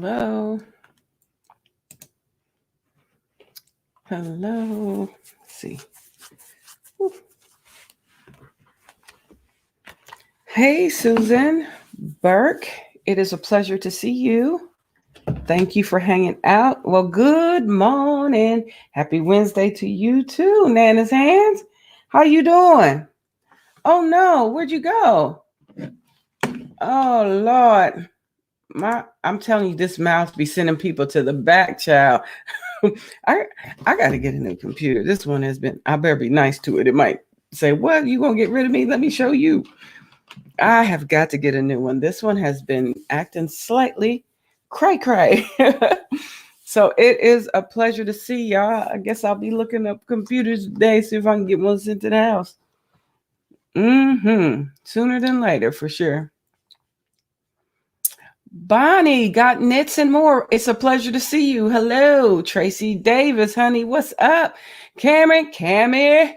Hello. Hello. Let's see. Whew. Hey, Susan Burke. It is a pleasure to see you. Thank you for hanging out. Well, good morning. Happy Wednesday to you too, Nana's Hands. How you doing? Oh no, where'd you go? Oh Lord. I'm telling you, this mouse be sending people to the back, child. I gotta get a new computer. This one has been, I better be nice to it. It might say, what, you gonna get rid of me? Let me show you. I have got to get a new one. This one has been acting slightly cray. So it is a pleasure to see y'all. I guess I'll be looking up computers today, see if I can get one sent to the house. Sooner than later, for sure. Bonnie got knits and more. It's a pleasure to see you. Hello, Tracy Davis, honey. What's up? Cammy.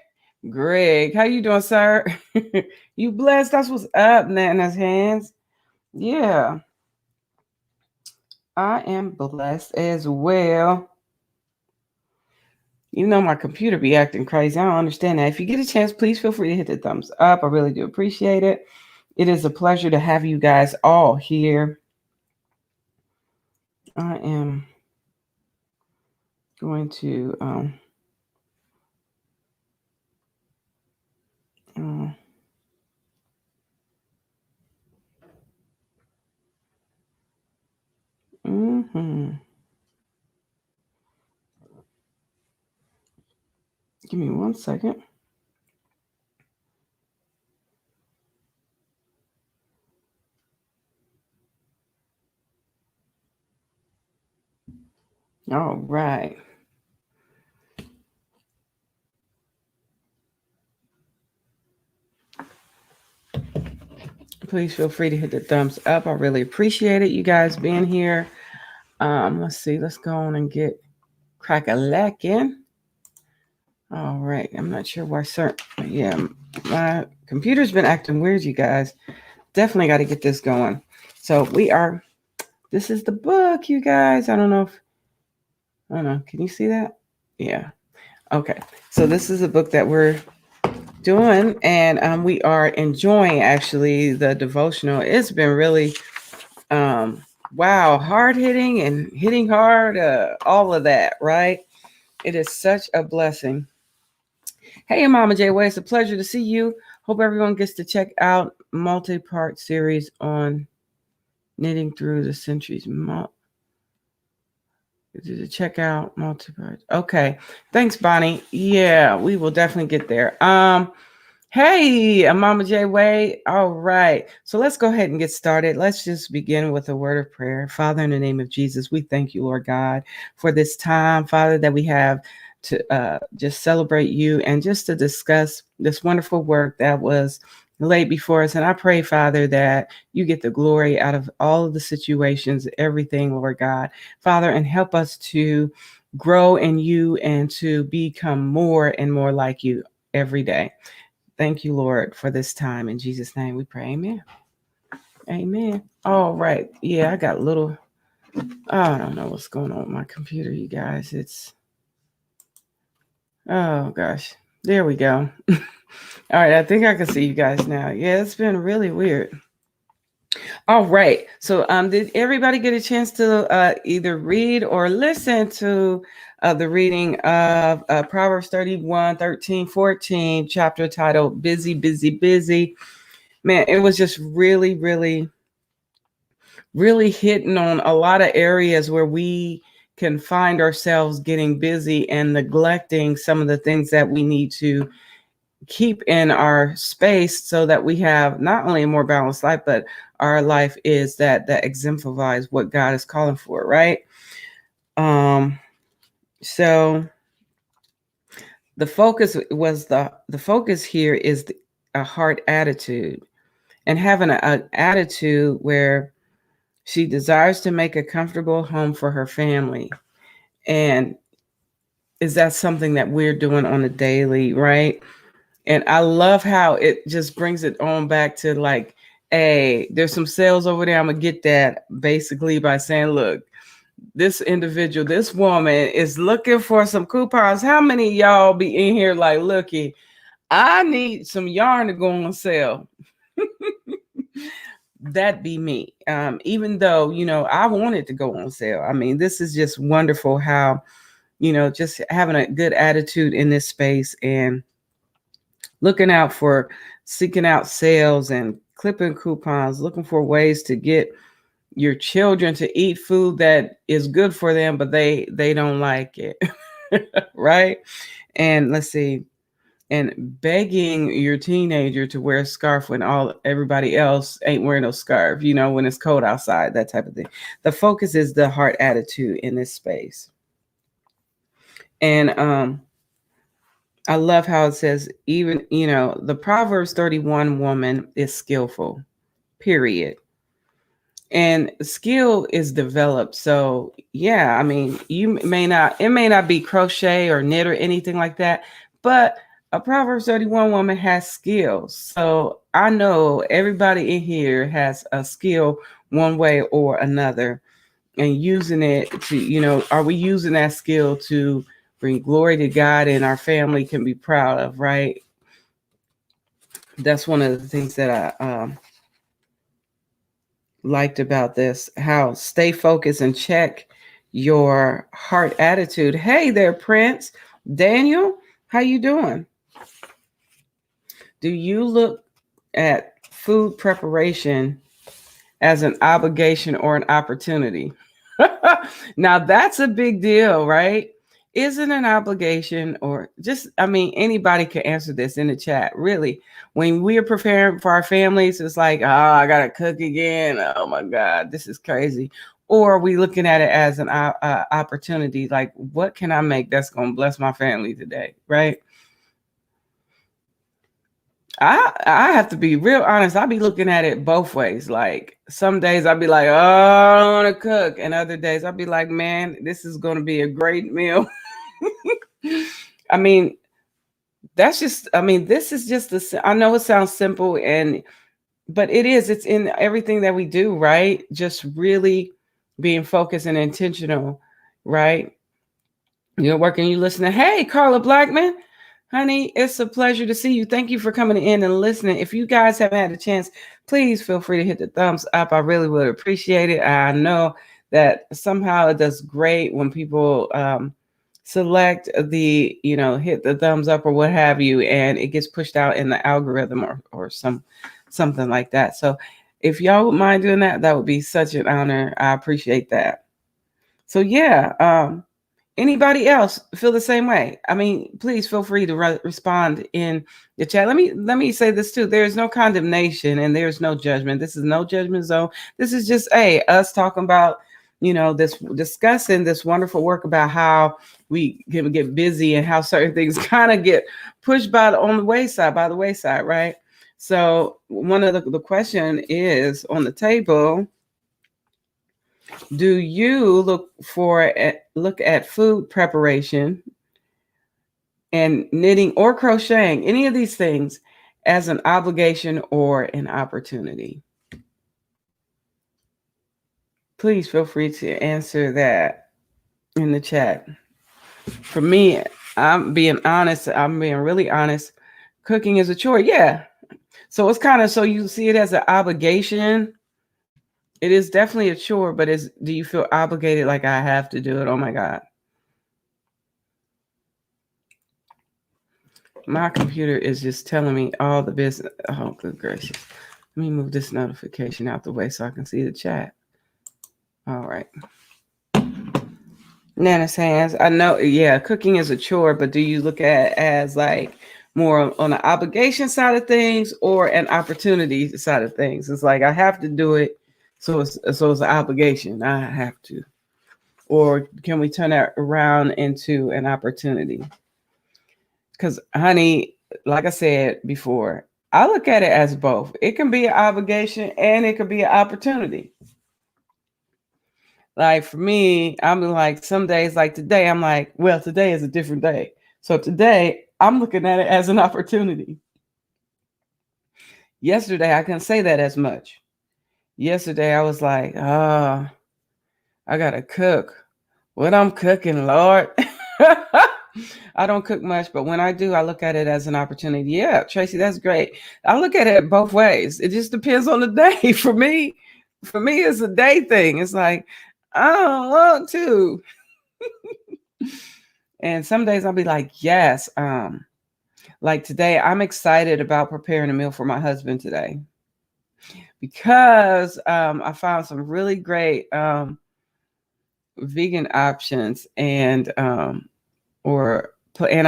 Greg, how you doing, sir? You blessed? That's what's up, Nana's Hands. Yeah. I am blessed as well. You know my computer be acting crazy. I don't understand that. If you get a chance, please feel free to hit the thumbs up. I really do appreciate it. It is a pleasure to have you guys all here. I am going to Give me 1 second. All right. Please feel free to hit the thumbs up. I really appreciate it, you guys being here. Let's see. Let's go on and get crack-a-lackin'. All right. I'm not sure why, sir. Yeah, my computer's been acting weird, you guys. Definitely got to get this going. So this is the book, you guys. I don't know. Can you see that? Yeah. Okay. So this is a book that we're doing, and we are enjoying actually the devotional. It's been really hard hitting and hitting hard, all of that, right? It is such a blessing. Hey, Mama J Way, it's a pleasure to see you. Hope everyone gets to check out multi-part series on knitting through the centuries. Check out multi-part. Okay, thanks, Bonnie. Yeah, we will definitely get there. Hey, Mama J Way. All right. So let's go ahead and get started. Let's just begin with a word of prayer. Father, in the name of Jesus, we thank you, Lord God, for this time, Father, that we have to just celebrate you and just to discuss this wonderful work that was laid before us. And I pray, Father, that you get the glory out of all of the situations, everything, Lord God, Father, and help us to grow in you and to become more and more like you every day. Thank you, Lord, for this time. In Jesus' name we pray. Amen. Amen. All right. Yeah, I got I don't know what's going on with my computer, you guys. Oh, gosh. There we go. All right. I think I can see you guys now. Yeah, it's been really weird. All right. So did everybody get a chance to either read or listen to the reading of Proverbs 31, 13, 14, chapter titled Busy, Busy, Busy? Man, it was just really, really, really hitting on a lot of areas where we can find ourselves getting busy and neglecting some of the things that we need to keep in our space so that we have not only a more balanced life, but our life is that exemplifies what God is calling for, right? So the focus was the focus here is a heart attitude, and having an attitude where she desires to make a comfortable home for her family. And is that something that we're doing on a daily, right? And I love how it just brings it on back to like, hey, there's some sales over there. I'm going to get that basically by saying, look, this individual, this woman is looking for some coupons. How many of y'all be in here like, looky, I need some yarn to go on sale? That be me. Even though, I wanted to go on sale. I mean, this is just wonderful how, just having a good attitude in this space and looking out for seeking out sales and clipping coupons, looking for ways to get your children to eat food that is good for them, but they don't like it. Right? And let's see, and begging your teenager to wear a scarf when everybody else ain't wearing no scarf, when it's cold outside, that type of thing. The focus is the heart attitude in this space. And I love how it says, even, the Proverbs 31 woman is skillful, period. And skill is developed. So yeah, I mean, it may not be crochet or knit or anything like that, but a Proverbs 31 woman has skills. So I know everybody in here has a skill one way or another, and using it to, are we using that skill to bring glory to God and our family can be proud of, right? That's one of the things that I liked about this, how stay focused and check your heart attitude. Hey there, Prince. Daniel, how you doing? Do you look at food preparation as an obligation or an opportunity? Now that's a big deal, right? Is it an obligation or just, anybody can answer this in the chat. Really, when we are preparing for our families, it's like, oh, I got to cook again. Oh my God, this is crazy. Or are we looking at it as an opportunity? Like, what can I make that's going to bless my family today, right? I have to be real honest. I'll be looking at it both ways. Like some days I'll be like, oh, I don't want to cook. And other days I'll be like, man, this is going to be a great meal. This is just I know it sounds simple but it's in everything that we do, right? Just really being focused and intentional, right? You're working, you listening. Hey, Carla Blackman. Honey, it's a pleasure to see you. Thank you for coming in and listening. If you guys haven't had a chance, please feel free to hit the thumbs up. I really would appreciate it. I know that somehow it does great when people select hit the thumbs up or what have you, and it gets pushed out in the algorithm or something like that. So if y'all would mind doing that, that would be such an honor. I appreciate that. So yeah, anybody else feel the same way? Please feel free to respond in the chat. Let me say this too. There's no condemnation and there's no judgment. This is no judgment zone. This is just us talking about, discussing this wonderful work about how we can get busy and how certain things kind of get pushed by the wayside, right? So one of the question is on the table. Do you look at food preparation and knitting or crocheting, any of these things, as an obligation or an opportunity? Please feel free to answer that in the chat. For me, I'm being really honest. Cooking is a chore. Yeah. So it's kind of, so you see it as an obligation. It is definitely a chore, but do you feel obligated like I have to do it? Oh my God. My computer is just telling me all the business. Oh, good gracious. Let me move this notification out the way so I can see the chat. All right. Nana's hands. I know, yeah, cooking is a chore, but do you look at it as like more on the obligation side of things or an opportunity side of things? It's like I have to do it, so it's an obligation. I have to. Or can we turn that around into an opportunity? Because, honey, like I said before, I look at it as both. It can be an obligation and it could be an opportunity. Like for me, I'm like, some days like today, I'm like, well, today is a different day. So today I'm looking at it as an opportunity. Yesterday, I couldn't say that as much. Yesterday, I was like, I got to cook. What I'm cooking, Lord. I don't cook much, but when I do, I look at it as an opportunity. Yeah, Tracy, that's great. I look at it both ways. It just depends on the day. For me, it's a day thing. It's like, I don't want to. And some days I'll be like, yes. Like today, I'm excited about preparing a meal for my husband today because I found some really great vegan options and I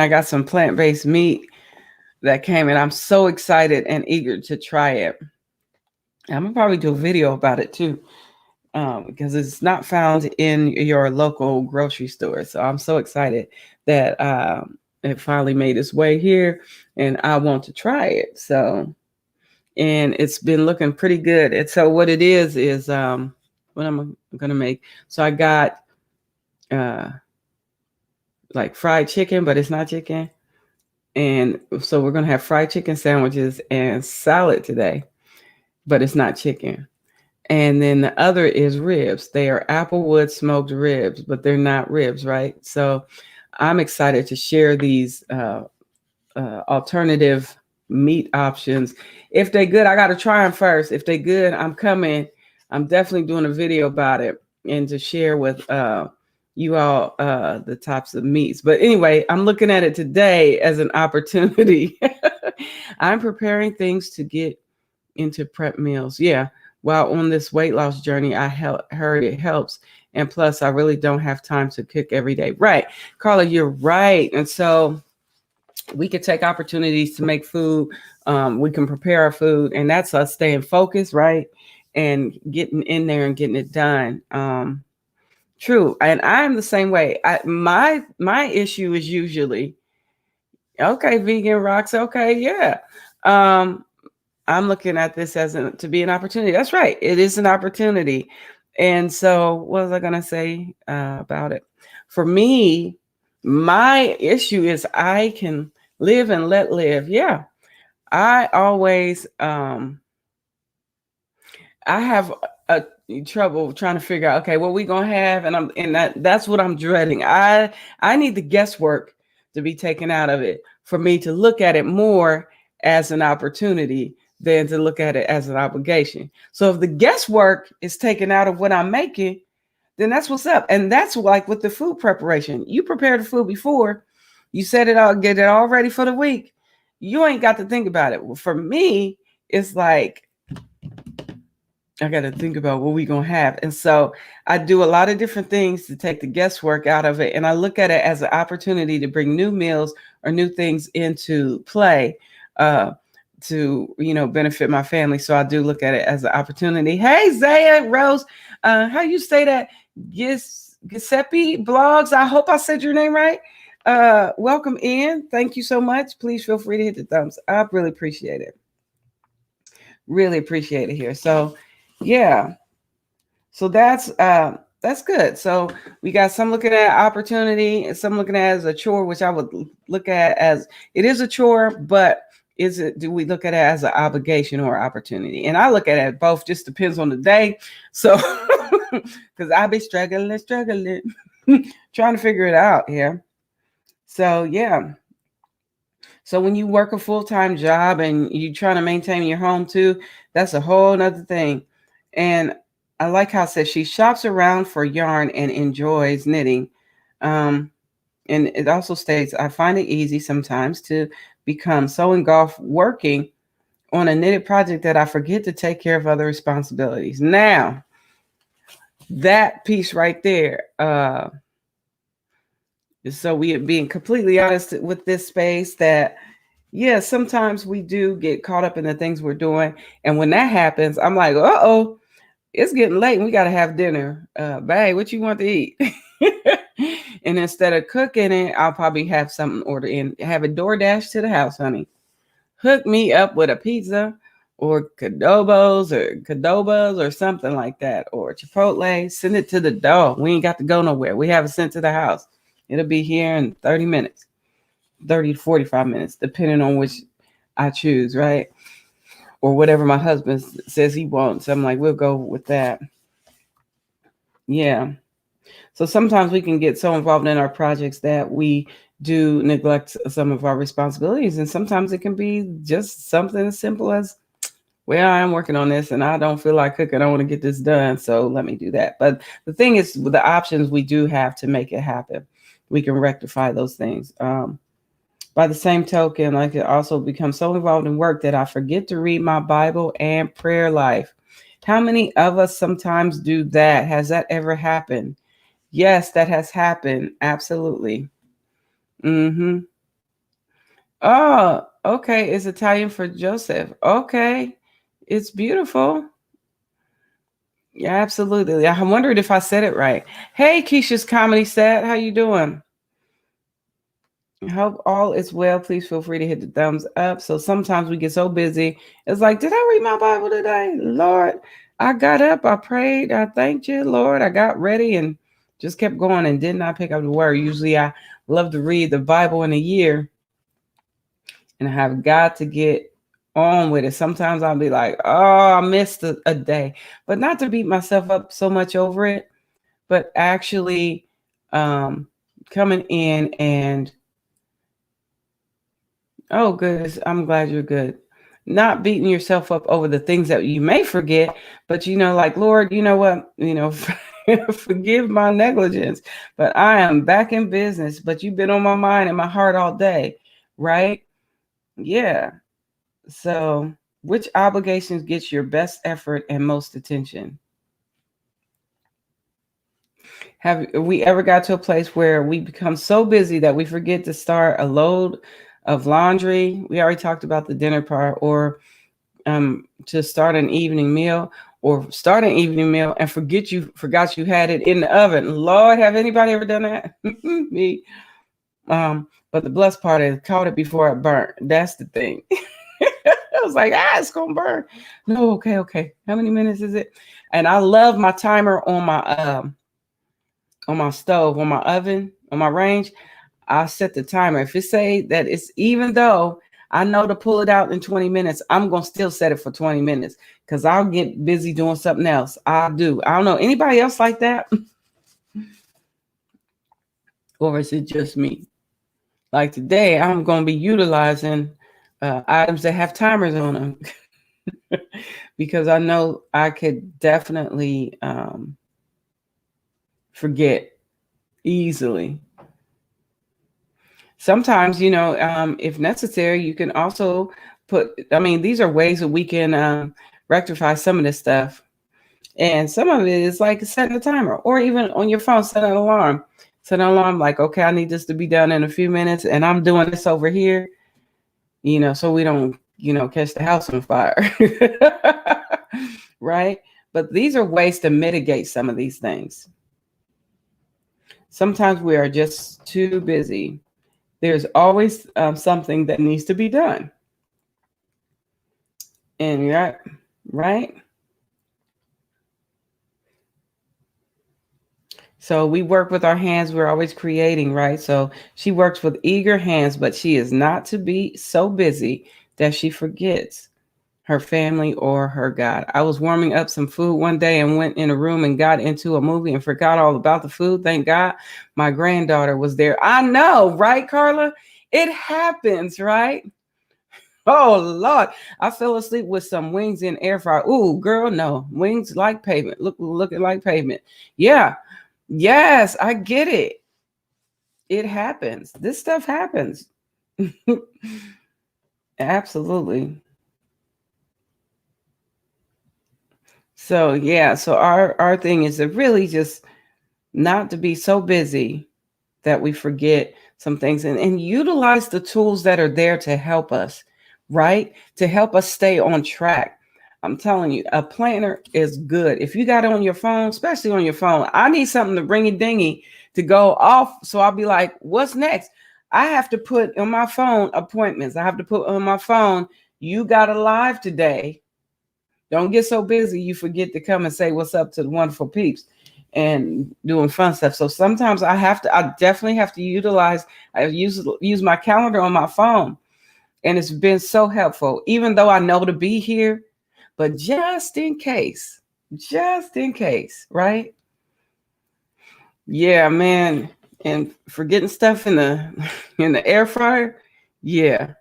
got some plant-based meat that came, and I'm so excited and eager to try it. I'm gonna probably do a video about it too, because it's not found in your local grocery store. So I'm so excited that it finally made its way here, and I want to try it. So, and it's been looking pretty good. And so what it is what I'm gonna make. So I got like fried chicken, but it's not chicken. And so we're gonna have fried chicken sandwiches and salad today, but it's not chicken. And then the other is ribs. They are applewood smoked ribs, but they're not ribs, right? So I'm excited to share these alternative meat options. If they're good, I got to try them first. If they're good, I'm coming. I'm definitely doing a video about it and to share with you all the types of meats. But anyway, I'm looking at it today as an opportunity. I'm preparing things to get into prep meals. Yeah. While on this weight loss journey, I heard it helps. And plus, I really don't have time to cook every day. Right. Carla, you're right. And so we could take opportunities to make food. We can prepare our food, and that's us staying focused, right? And getting in there and getting it done. True. And I'm the same way. My issue is usually, okay, vegan rocks. Okay. Yeah. I'm looking at this as to be an opportunity. That's right. It is an opportunity. And so what was I going to say about it? For me, my issue is I can live and let live. Yeah. I always, I have a trouble trying to figure out, okay, what we going to have. And that's what I'm dreading. I need the guesswork to be taken out of it for me to look at it more as an opportunity than to look at it as an obligation. So if the guesswork is taken out of what I'm making, then that's what's up. And that's like with the food preparation. You prepare the food before, you set it out, get it all ready for the week. You ain't got to think about it. For me, it's like, I got to think about what we're going to have. And so I do a lot of different things to take the guesswork out of it. And I look at it as an opportunity to bring new meals or new things into play to, benefit my family. So I do look at it as an opportunity. Hey, Zaya Rose, how you say that? Giuseppe Blogs. I hope I said your name right. Welcome in. Thank you so much. Please feel free to hit the thumbs up. Really appreciate it. Really appreciate it here. So yeah. So that's good. So we got some looking at opportunity and some looking at as a chore, which I would look at as it is a chore, but do we look at it as an obligation or opportunity? And I look at it both, just depends on the day. So because I be struggling, trying to figure it out here. So yeah. So when you work a full-time job and you trying to maintain your home too, that's a whole nother thing. And I like how it says she shops around for yarn and enjoys knitting. And it also states, I find it easy sometimes to become so engulfed working on a knitted project that I forget to take care of other responsibilities. Now, that piece right there. So we are being completely honest with this space that, yeah, sometimes we do get caught up in the things we're doing. And when that happens, I'm like, uh-oh, it's getting late and we got to have dinner. Babe, what you want to eat? And instead of cooking it, I'll probably have something ordered in, have a DoorDash to the house, honey. Hook me up with a pizza or Cadobos or something like that, or Chipotle, send it to the door. We ain't got to go nowhere. We have it sent to the house. It'll be here in 30 minutes, 30 to 45 minutes, depending on which I choose, right? Or whatever my husband says he wants. I'm like, we'll go with that. Yeah. So sometimes we can get so involved in our projects that we do neglect some of our responsibilities. And sometimes it can be just something as simple as, well, I'm working on this and I don't feel like cooking. I want to get this done. So let me do that. But the thing is, with the options we do have to make it happen, we can rectify those things. By the same token, I could also become so involved in work that I forget to read my Bible and prayer life. How many of us sometimes do that? Has that ever happened? Yes, that has happened. Absolutely. Mm-hmm. Oh, okay. It's Italian for Joseph. Okay. It's beautiful. Yeah, absolutely. I wondered if I said it right. Hey, Keisha's Comedy Set. How you doing? Hope all is well. Please feel free to hit the thumbs up. So sometimes we get so busy. It's like, did I read my Bible today? Lord, I got up, I prayed, I thanked you, Lord. I got ready and just kept going and did not pick up the word. Usually I love to read the Bible in a year and I have got to get on with it. Sometimes I'll be like, oh, I missed a day. But not to beat myself up so much over it, but actually coming in and, oh, goodness, I'm glad you're good. Not beating yourself up over the things that you may forget, but like, Lord, you know what? Forgive my negligence, but I am back in business. But you've been on my mind and my heart all day, right? Yeah. So, which obligations get your best effort and most attention? Have we ever got to a place where we become so busy that we forget to start a load of laundry? We already talked about the dinner part, or to start an evening meal, or start an evening meal and forgot you had it in the oven. Lord, have anybody ever done that? Me. But the blessed part is caught it before it burnt. That's the thing. I was like, it's gonna burn. No, okay. How many minutes is it? And I love my timer on my stove, on my oven, on my range. I set the timer. If it say that it's, even though I know to pull it out in 20 minutes, I'm gonna still set it for 20 minutes because I'll get busy doing something else. I do. I don't know. Anybody else like that? Or is it just me? Like today, I'm gonna be utilizing items that have timers on them because I know I could definitely forget easily. Sometimes, if necessary, you can also these are ways that we can rectify some of this stuff. And some of it is like setting a timer, or even on your phone, set an alarm. Set an alarm like, okay, I need this to be done in a few minutes, and I'm doing this over here, so we don't, catch the house on fire. Right? But these are ways to mitigate some of these things. Sometimes we are just too busy. There's always something that needs to be done. And right? So we work with our hands. We're always creating, right? So she works with eager hands, but she is not to be so busy that she forgets her family or her God. I was warming up some food one day and went in a room and got into a movie and forgot all about the food. Thank God my granddaughter was there. I know, right, Carla? It happens, right? Oh, Lord. I fell asleep with some wings in air fryer. Ooh, girl, no. Wings like pavement. Looking like pavement. Yeah. Yes, I get it. It happens. This stuff happens. Absolutely. So yeah, so our thing is to really just not to be so busy that we forget some things, and utilize the tools that are there to help us, right? To help us stay on track. I'm telling you, a planner is good. If you got it on your phone, especially on your phone, I need something to ring a dingy to go off. So I'll be like, what's next? I have to put on my phone appointments. I have to put on my phone, you got a live today. Don't get so busy you forget to come and say what's up to the wonderful peeps and doing fun stuff. So sometimes I definitely have to I use my calendar on my phone, and it's been so helpful, even though I know to be here, but just in case, right? Yeah, man. And for getting stuff in the in the air fryer, yeah,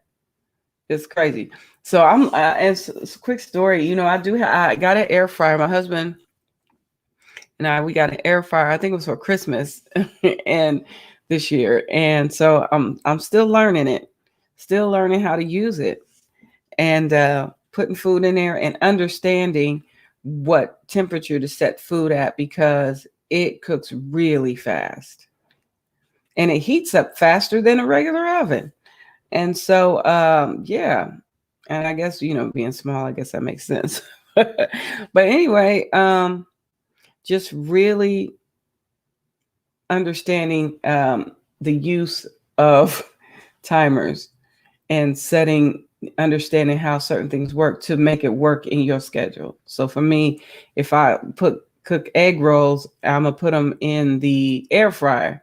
it's crazy. So I'm it's a quick story. I got an air fryer. My husband and we got an air fryer. I think it was for Christmas and this year. And so I'm still learning it. Still learning how to use it and putting food in there and understanding what temperature to set food at because it cooks really fast and it heats up faster than a regular oven. And so, yeah, and I guess, being small, I guess that makes sense. But anyway, just really understanding the use of timers and understanding how certain things work to make it work in your schedule. So for me, if I cook egg rolls, I'm gonna put them in the air fryer.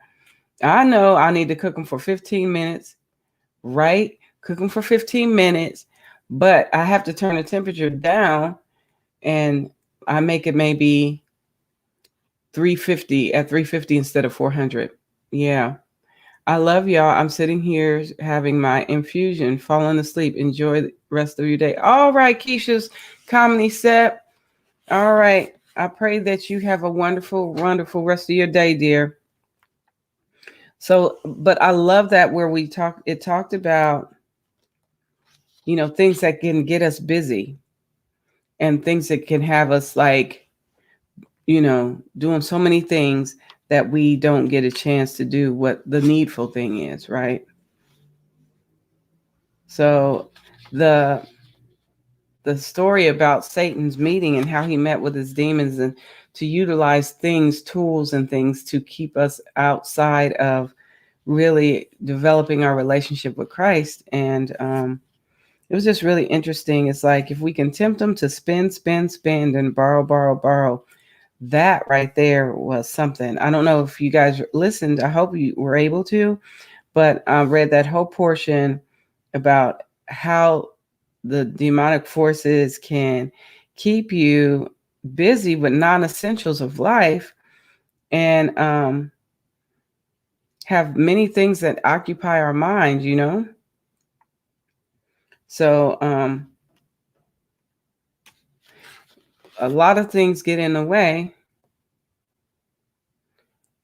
I know I need to cook them for 15 minutes, right? Cook them for 15 minutes, but I have to turn the temperature down and I make it maybe 350 instead of 400. Yeah. I love y'all. I'm sitting here having my infusion, falling asleep. Enjoy the rest of your day. All right, Keisha's comedy set. All right. I pray that you have a wonderful, wonderful rest of your day, dear. So, but I love that where it talked about, things that can get us busy and things that can have us like, doing so many things that we don't get a chance to do what the needful thing is, right? So the story about Satan's meeting and how he met with his demons and to utilize tools and things to keep us outside of really developing our relationship with Christ. And it was just really interesting. It's like if we can tempt them to spend, and borrow, borrow, borrow, that right there was something. I don't know if you guys listened. I hope you were able to, but I read that whole portion about how the demonic forces can keep you busy with non-essentials of life and have many things that occupy our mind. So a lot of things get in the way.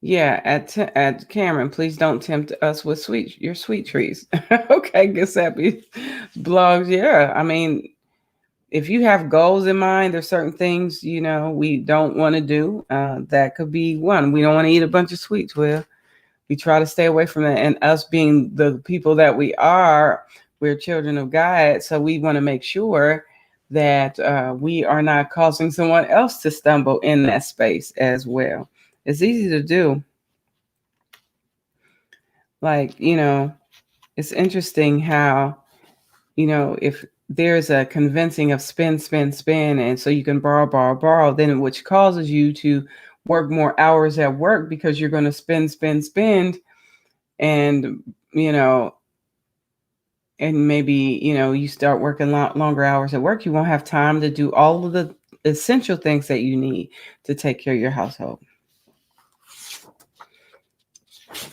Yeah, at Cameron, please don't tempt us with your sweet trees. Okay, Giuseppe blogs. Yeah, I mean, if you have goals in mind, there's certain things we don't want to do. That could be one. We don't want to eat a bunch of sweets. We try to stay away from that. And us being the people that we are, we're children of God, so we want to make sure that we are not causing someone else to stumble in that space as well. It's easy to do. Like, it's interesting how, if there's a convincing of spend, and so you can borrow, borrow, borrow, then which causes you to work more hours at work because you're going to spend, and, and maybe, you start working longer hours at work, you won't have time to do all of the essential things that you need to take care of your household.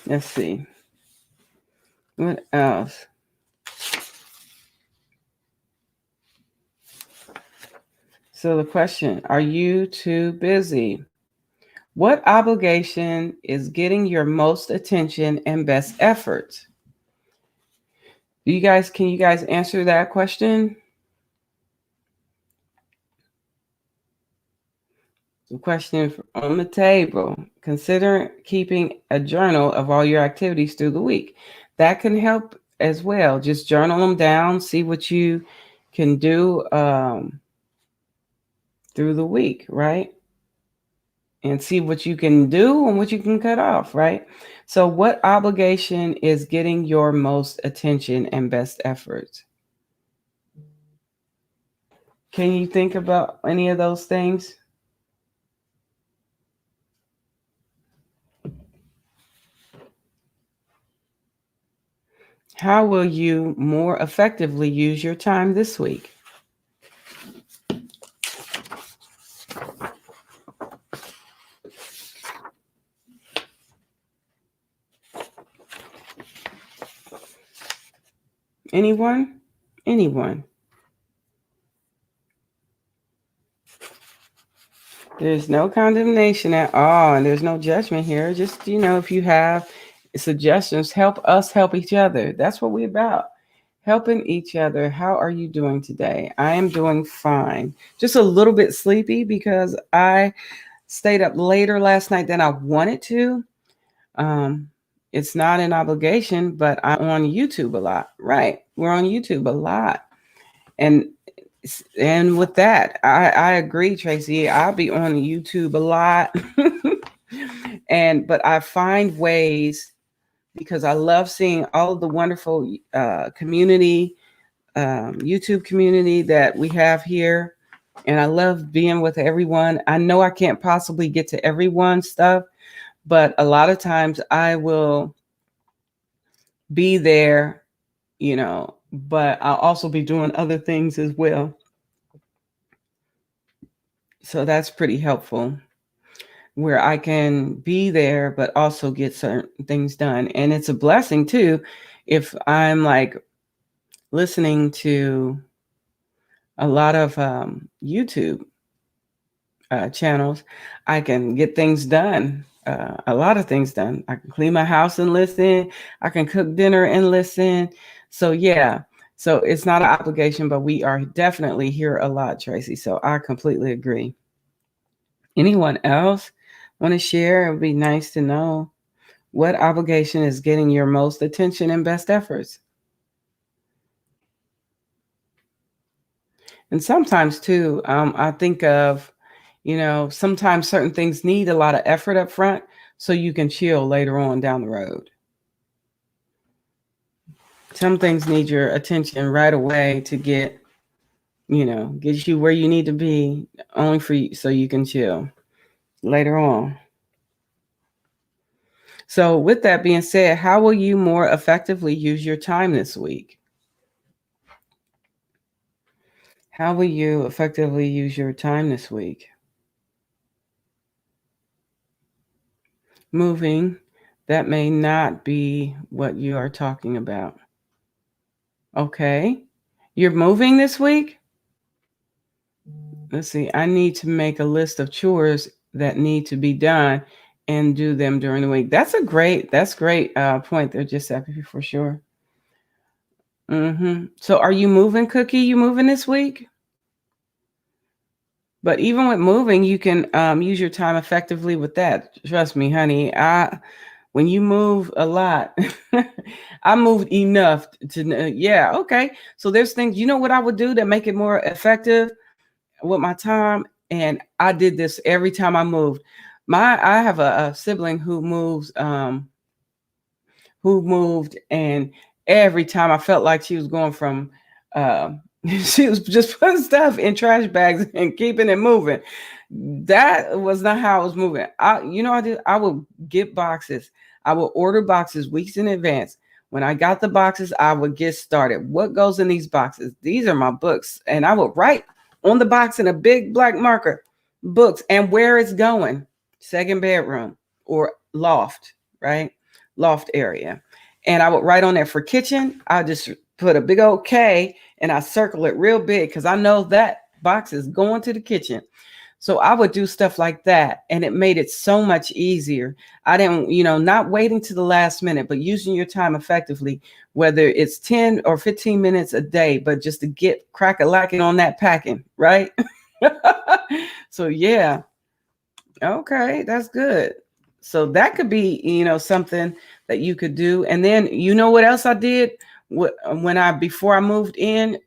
Let's see. What else? So the question, are you too busy? What obligation is getting your most attention and best efforts? Can you guys answer that question? The question on the table. Consider keeping a journal of all your activities through the week. That can help as well. Just journal them down, see what you can do through the week, right? And see what you can do and what you can cut off, right? So what obligation is getting your most attention and best efforts? Can you think about any of those things? How will you more effectively use your time this week? Anyone? Anyone? There's no condemnation at all, and there's no judgment here. Just, if you have suggestions, help us help each other. That's what we're about. Helping each other. How are you doing today? I am doing fine. Just a little bit sleepy because I stayed up later last night than I wanted to. Um, it's not an obligation, but I'm on YouTube a lot. Right. We're on YouTube a lot. And with that, I agree, Tracy. I'll be on YouTube a lot. But I find ways, because I love seeing all of the wonderful community, YouTube community that we have here. And I love being with everyone. I know I can't possibly get to everyone's stuff, but a lot of times I will be there, but I'll also be doing other things as well. So that's pretty helpful, where I can be there, but also get certain things done. And it's a blessing too, if I'm like listening to a lot of YouTube channels, I can get things done. A lot of things done. I can clean my house and listen. I can cook dinner and listen. So yeah. So it's not an obligation, but we are definitely here a lot, Tracy. So I completely agree. Anyone else want to share? It would be nice to know what obligation is getting your most attention and best efforts. And sometimes too, I think of, sometimes certain things need a lot of effort up front so you can chill later on down the road. Some things need your attention right away to get you where you need to be, only for you, so you can chill later on. So with that being said, how will you more effectively use your time this week? How will you effectively use your time this week? Moving, that may not be what you are talking about. Okay. You're moving this week? Let's see. I need to make a list of chores that need to be done and do them during the week. That's great point there, Giuseppe, for sure. So are you moving, Cookie? You moving this week? But even with moving, you can use your time effectively with that. Trust me, honey. When you move a lot, I moved enough to, yeah, okay. So there's things, what I would do to make it more effective with my time. And I did this every time I moved. I have a sibling who moved, and every time I felt like she was going from, she was just putting stuff in trash bags and keeping it moving. That was not how I was moving. I would get boxes. I would order boxes weeks in advance. When I got the boxes, I would get started. What goes in these boxes? These are my books. And I would write on the box in a big black marker, books and where it's going. Second bedroom or loft, right? Loft area. And I would write on there for kitchen. I just put a big old K and I circle it real big because I know that box is going to the kitchen. So I would do stuff like that, and it made it so much easier. I didn't, not waiting to the last minute, but using your time effectively, whether it's 10 or 15 minutes a day, but just to get crack-a-lacking on that packing, right? So yeah. Okay, that's good. So that could be, something that you could do. And then, what else I did before I moved in?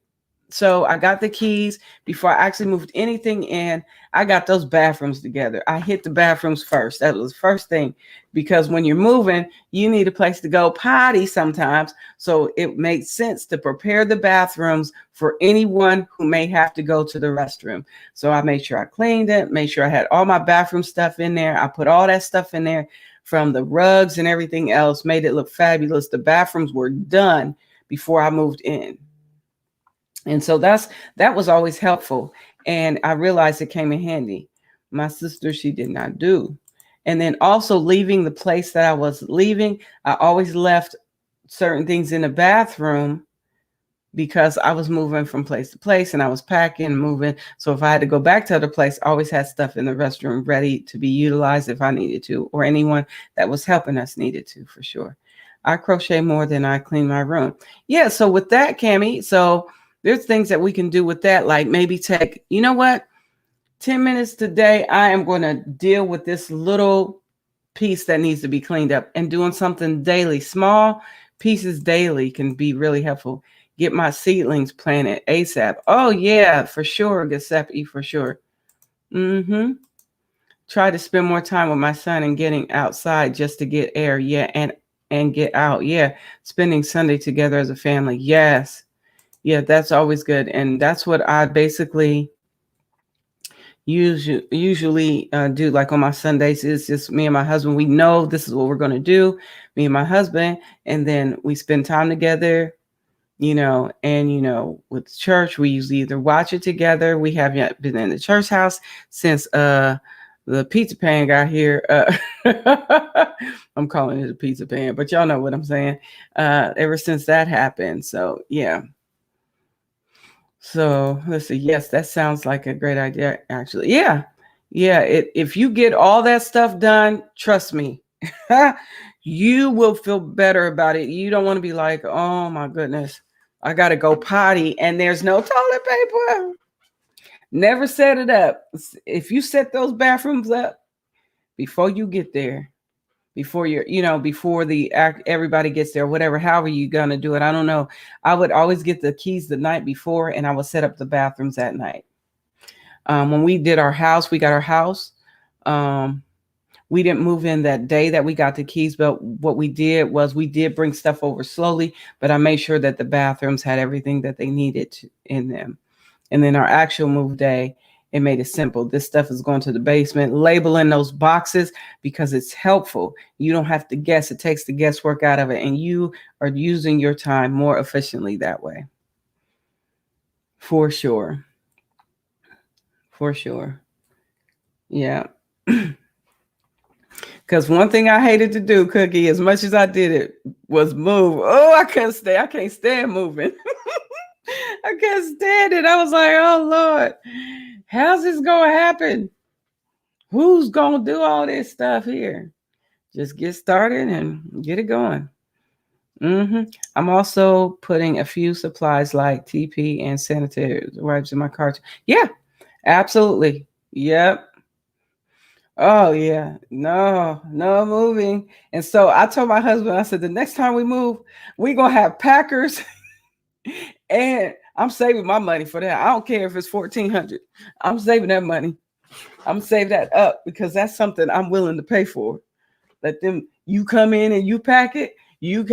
So I got the keys before I actually moved anything in. I got those bathrooms together. I hit the bathrooms first. That was the first thing, because when you're moving, you need a place to go potty sometimes. So it makes sense to prepare the bathrooms for anyone who may have to go to the restroom. So I made sure I cleaned it, made sure I had all my bathroom stuff in there. I put all that stuff in there, from the rugs and everything else, made it look fabulous. The bathrooms were done before I moved in. And so that was always helpful. And I realized it came in handy. My sister, she did not do. And then also leaving the place that I was leaving, I always left certain things in the bathroom because I was moving from place to place and I was packing and moving. So if I had to go back to other place, I always had stuff in the restroom ready to be utilized if I needed to, or anyone that was helping us needed to, for sure. I crochet more than I clean my room. Yeah. So with that, Cammie, so there's things that we can do with that. Like maybe take, you know what? 10 minutes today, I am going to deal with this little piece that needs to be cleaned up, and doing something daily. Small pieces daily can be really helpful. Get my seedlings planted ASAP. Oh yeah, for sure. Giuseppe, for sure. Try to spend more time with my son and getting outside just to get air. Yeah. And get out. Yeah. Spending Sunday together as a family. Yes. Yeah, that's always good. And that's what I basically usually do. Like on my Sundays, it's just me and my husband. We know this is what we're going to do, me and my husband, and then we spend time together, and with church, we usually either watch it together. We haven't been in the church house since the pizza pan got here. I'm calling it a pizza pan, but y'all know what I'm saying. Ever since that happened. So yeah. So let's see. Yes, that sounds like a great idea, actually. Yeah. Yeah. If you get all that stuff done, trust me, you will feel better about it. You don't want to be like, oh my goodness, I got to go potty and there's no toilet paper. Never set it up. If you set those bathrooms up before you get there, before everybody gets there, whatever, however you're going to do it. I don't know. I would always get the keys the night before and I would set up the bathrooms that night. When we got our house, we didn't move in that day that we got the keys, but what we did was we did bring stuff over slowly, but I made sure that the bathrooms had everything that they needed in them. And then our actual move day, it made it simple. This stuff is going to the basement, labeling those boxes because it's helpful. You don't have to guess. It takes the guesswork out of it, and you are using your time more efficiently that way. For sure. For sure. Yeah. Because one thing I hated to do, Cookie, as much as I did it, was move. Oh, I can't stand moving. I can't stand it. I was like, oh, Lord, how's this going to happen? Who's going to do all this stuff here? Just get started and get it going. I'm also putting a few supplies like TP and sanitary wipes in my cart. Yeah, absolutely. Yep. Oh, yeah. No moving. And so I told my husband, I said, the next time we move, we're going to have packers. And I'm saving my money for that. I don't care if it's $1,400. I'm saving that money. I'm save that up because that's something I'm willing to pay for. Let them, you come in and you pack it.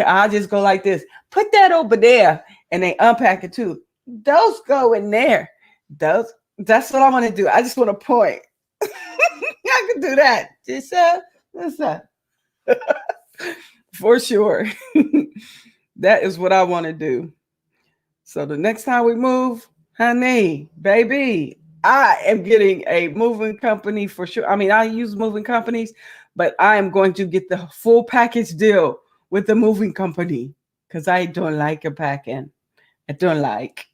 I just go like this. Put that over there, and they unpack it too. Those go in there. That's what I want to do. I just want to point. I can do that. Just for sure. That is what I want to do. So the next time we move, honey, baby, I am getting a moving company for sure. I mean, I use moving companies, but I am going to get the full package deal with the moving company because I don't like a packing. I don't like.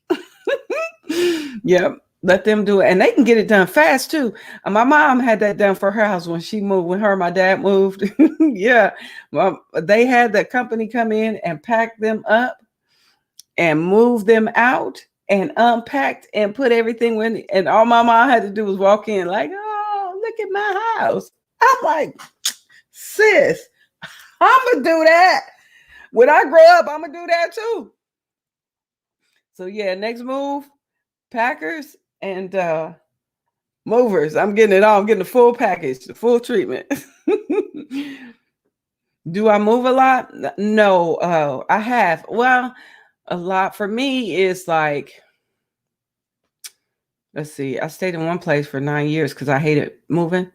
Yep. Let them do it. And they can get it done fast too. My mom had that done for her house when she moved, when her and my dad moved. Yeah. They had the company come in and pack them up and move them out and unpacked and put everything in. And all my mom had to do was walk in like, oh, look at my house. I'm like, sis, I'm going to do that. When I grow up, I'm going to do that too. So yeah, next move, packers and movers. I'm getting it all. I'm getting the full package, the full treatment. Do I move a lot? No, I have. Well, a lot for me is like, let's see, I stayed in one place for 9 years because I hated moving.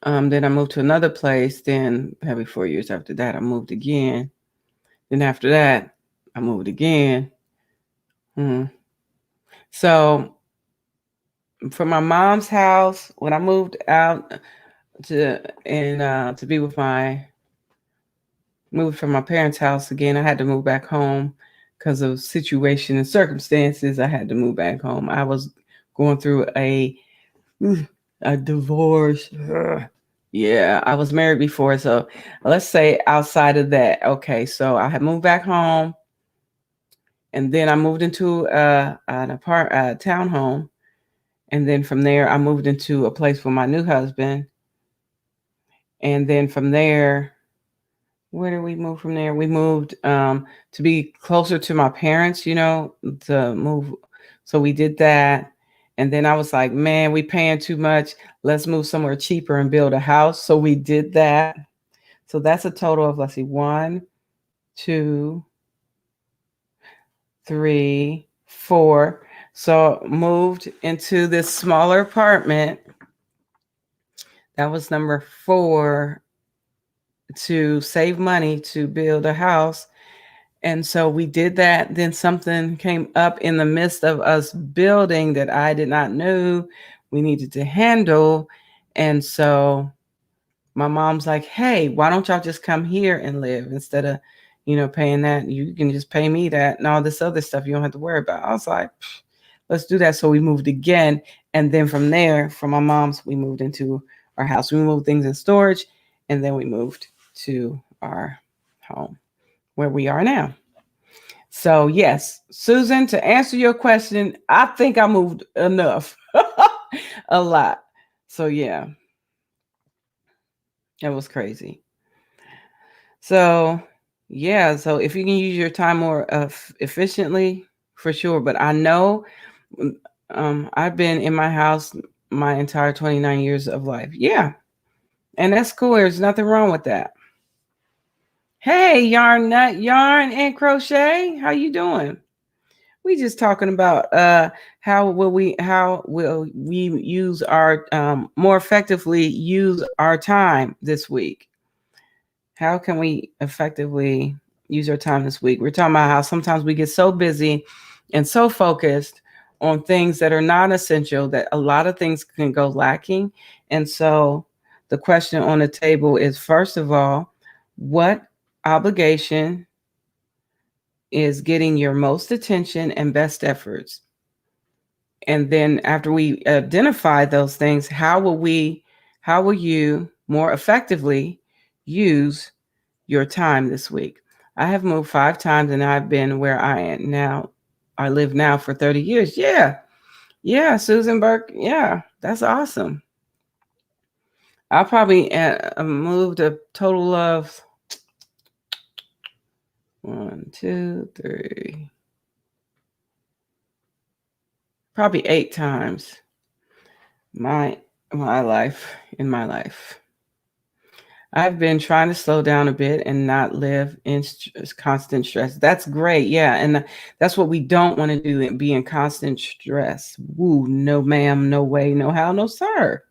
Then I moved to another place. Then probably 4 years after that, I moved again. Then after that, I moved again. So from my mom's house, when I moved out to be with moved from my parents' house again, I had to move back home because of situation and circumstances, I had to move back home. I was going through a divorce. Yeah, I was married before, so let's say outside of that. Okay, so I had moved back home, and then I moved into a townhome, and then from there I moved into a place with my new husband, and then from there, where did we move from there? We moved to be closer to my parents, to move. So we did that. And then I was like, man, we paying too much. Let's move somewhere cheaper and build a house. So we did that. So that's a total of, let's see, 1, 2, 3, 4. So moved into this smaller apartment. That was number 4, to save money to build a house. And so we did that. Then something came up in the midst of us building that I did not know we needed to handle. And so my mom's like, hey, why don't y'all just come here and live instead of, paying that? You can just pay me that and all this other stuff you don't have to worry about. I was like, let's do that. So we moved again. And then from there, from my mom's, we moved into our house. We moved things in storage, and then we moved to our home where we are now. So yes, Susan, to answer your question, I think I moved enough. A lot. So yeah, it was crazy. So yeah, so if you can use your time more efficiently, for sure. But I know I've been in my house my entire 29 years of life. Yeah, and that's cool. There's nothing wrong with that. Hey, yarn nut, yarn and crochet. How you doing? We just talking about how will we use our more effectively use our time this week. How can we effectively use our time this week? We're talking about how sometimes we get so busy and so focused on things that are not essential that a lot of things can go lacking. And so the question on the table is, first of all, what obligation is getting your most attention and best efforts? And then after we identify those things, how will you more effectively use your time this week? I have moved 5 times and I've been where I am now. I live now for 30 years. Yeah. Yeah, Susan Burke. Yeah, that's awesome. I probably moved a total of 1, 2, 3, probably 8 times in my life. I've been trying to slow down a bit and not live in constant stress. That's great. Yeah. And that's what we don't want to do, and be in constant stress. Woo, no ma'am, no way, no how, no sir.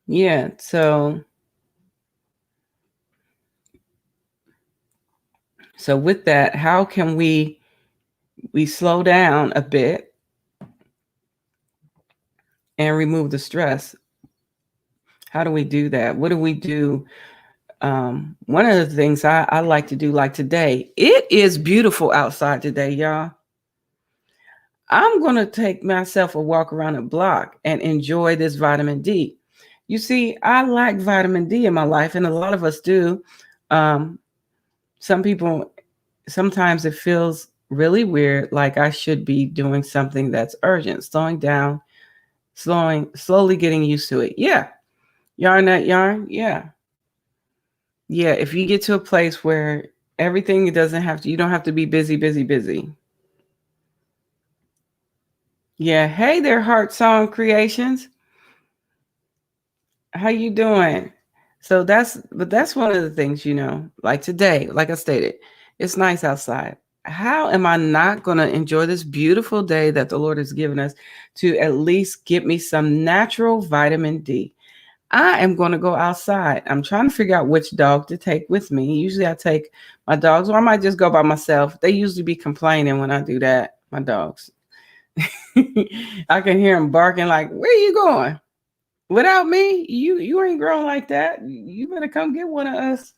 Yeah. So with that, how can we slow down a bit and remove the stress? How do we do that? What do we do? One of the things I like to do, like today, it is beautiful outside today, y'all. I'm going to take myself a walk around the block and enjoy this vitamin D. You see, I lack vitamin D in my life, and a lot of us do. Some people, sometimes it feels really weird, like I should be doing something that's urgent, slowing down, slowly getting used to it. Yeah. Yarn that yarn. Yeah. Yeah. If you get to a place where everything you don't have to be busy, busy, busy. Yeah. Hey there, Heart Song Creations. How you doing? So that's one of the things, like today, like I stated, it's nice outside. How am I not going to enjoy this beautiful day that the Lord has given us to at least get me some natural vitamin D? I am going to go outside. I'm trying to figure out which dog to take with me. Usually I take my dogs, or I might just go by myself. They usually be complaining when I do that, my dogs. I can hear them barking like, where are you going? Without me, you ain't grown like that. You better come get one of us.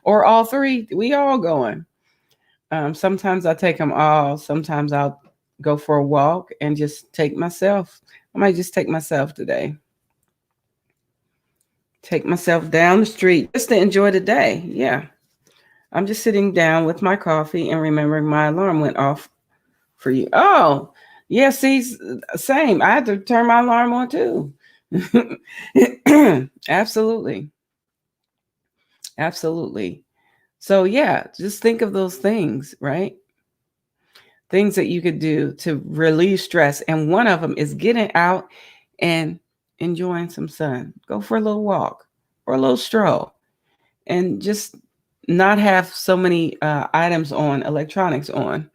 or all three. We all going. Sometimes I take them all. Sometimes I'll go for a walk and just take myself. I might just take myself today. Take myself down the street just to enjoy the day. Yeah. I'm just sitting down with my coffee and remembering my alarm went off for you. Oh, yeah. See, same. I had to turn my alarm on too. Absolutely. Absolutely. So, yeah, just think of those things, right? Things that you could do to relieve stress. And one of them is getting out and enjoying some sun. Go for a little walk or a little stroll and just not have so many items on, electronics on,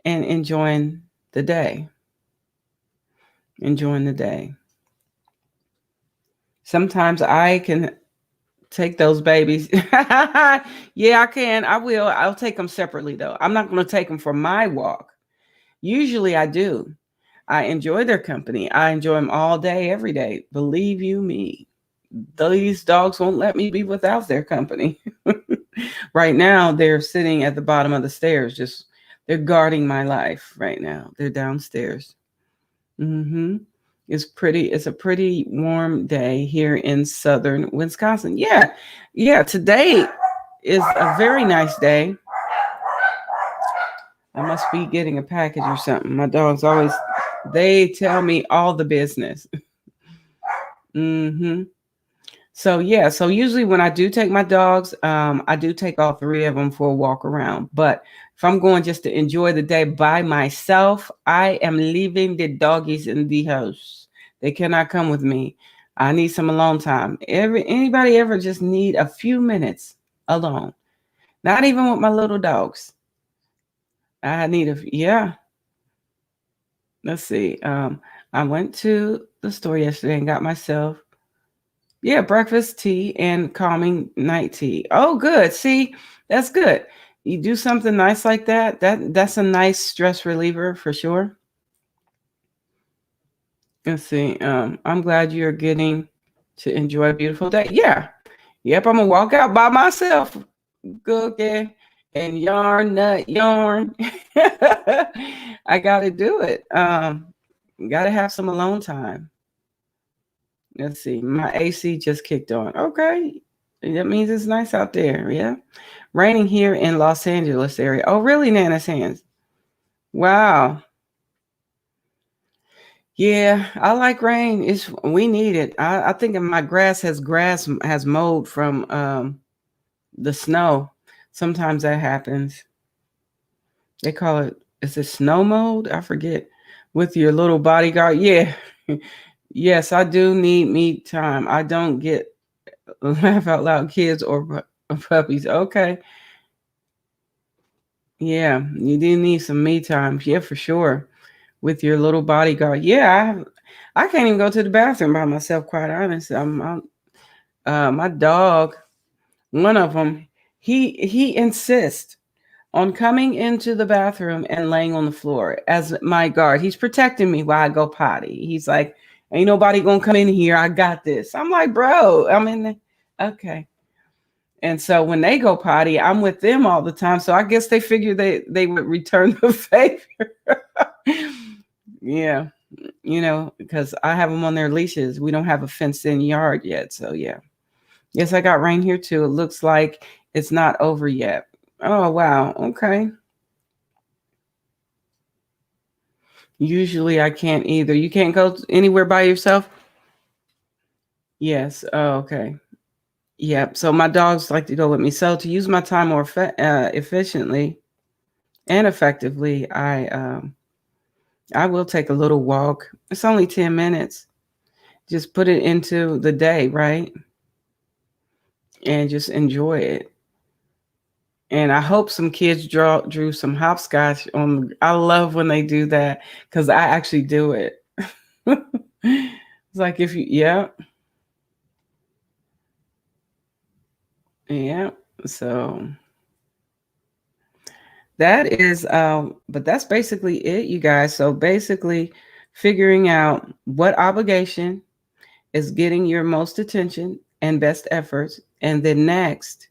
and enjoying the day. Enjoying the day. Sometimes I can take those babies. Yeah, I can. I will. I'll take them separately, though. I'm not going to take them for my walk. Usually I do. I enjoy their company. I enjoy them all day, every day. Believe you me, these dogs won't let me be without their company. Right now, they're sitting at the bottom of the stairs. Just they're guarding my life right now. They're downstairs. Mm-hmm. It's a pretty warm day here in southern Wisconsin. Yeah. Yeah. Today is a very nice day. I must be getting a package or something. My dogs always, they tell me all the business. Mm-hmm. So yeah, so usually when I do take my dogs, I do take all three of them for a walk around. But if I'm going just to enjoy the day by myself, I am leaving the doggies in the house. They cannot come with me. I need some alone time. Anybody ever just need a few minutes alone? Not even with my little dogs. I need yeah. Let's see. I went to the store yesterday and got myself breakfast tea and calming night tea. Oh, good. See, that's good. You do something nice like that. That's a nice stress reliever for sure. Let's see. I'm glad you're getting to enjoy a beautiful day. Yeah. Yep. I'm gonna walk out by myself. Cookie and yarn. I gotta do it. Gotta have some alone time. Let's see. My AC just kicked on. Okay. That means it's nice out there. Yeah. Raining here in Los Angeles area. Oh, really, Nana's hands? Wow. Yeah, I like rain. We need it. I think my grass has mold from the snow. Sometimes that happens. They call it, is it snow mold? I forget. With your little bodyguard. Yeah. Yes, I do need me time. I don't get laugh out loud kids or puppies. Okay. Yeah, you do need some me time. Yeah, for sure. With your little bodyguard. Yeah, I can't even go to the bathroom by myself, quite honest. My dog, one of them, he insists on coming into the bathroom and laying on the floor as my guard. He's protecting me while I go potty. He's like, ain't nobody gonna come in here. I got this. I'm like, bro, I'm in the okay. And so when they go potty, I'm with them all the time. So I guess they figured they would return the favor. Yeah, because I have them on their leashes. We don't have a fenced-in yard yet. So yeah. Yes, I got rain here too. It looks like it's not over yet. Oh, wow. Okay. Usually I can't either. You can't go anywhere by yourself? Yes. Oh, okay. Yep. So my dogs like to go with me. So to use my time more efficiently and effectively, I will take a little walk. It's only 10 minutes. Just put it into the day, right? And just enjoy it. And I hope some kids drew some hopscotch on. I love when they do that because I actually do it. It's like yeah. So that is, but that's basically it, you guys. So basically, figuring out what obligation is getting your most attention and best efforts, and then next,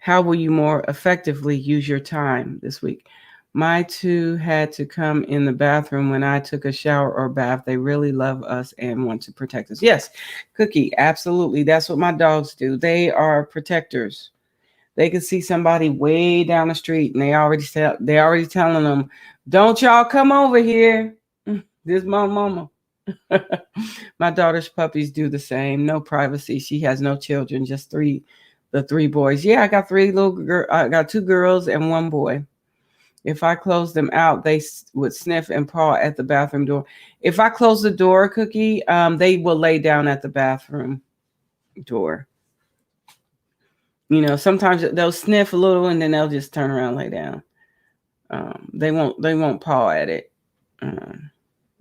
How will you more effectively use your time this week? My two had to come in the bathroom when I took a shower or bath. They really love us and want to protect us. Yes, Cookie, absolutely. That's what my dogs do. They are protectors. They can see somebody way down the street and they already telling them, "Don't y'all come over here. This my mama." My daughter's puppies do the same. No privacy. She has no children, just the three boys. Yeah, I got I got two girls and one boy. If I close them out, they would sniff and paw at the bathroom door. If I close the door, Cookie, they will lay down at the bathroom door. Sometimes they'll sniff a little and then they'll just turn around and lay down. They won't paw at it.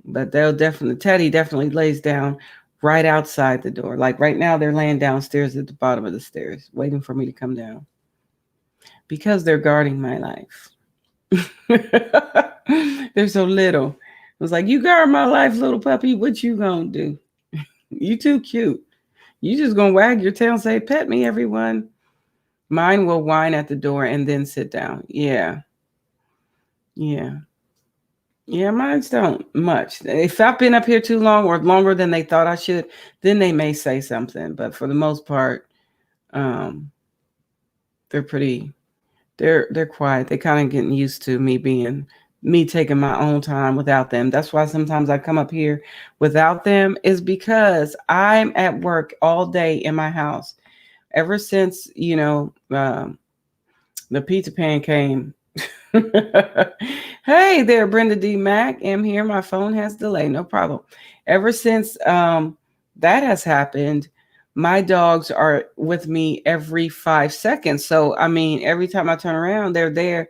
But Teddy definitely lays down right outside the door. Like right now, they're laying downstairs at the bottom of the stairs, waiting for me to come down because they're guarding my life. They're so little. I was like, "You guard my life, little puppy. What you gonna do? You too cute. You just gonna wag your tail and say, 'Pet me, everyone.'" Mine will whine at the door and then sit down. Yeah. Mine don't much. If I've been up here too long or longer than they thought I should, then they may say something. But for the most part, they're quiet. They're kind of getting used to me taking my own time without them. That's why sometimes I come up here without them, is because I'm at work all day in my house. Ever since, the pizza pan came. Hey there, Brenda D. Mack. I'm here. My phone has delay. No problem. Ever since that has happened, my dogs are with me every 5 seconds. So, every time I turn around, they're there.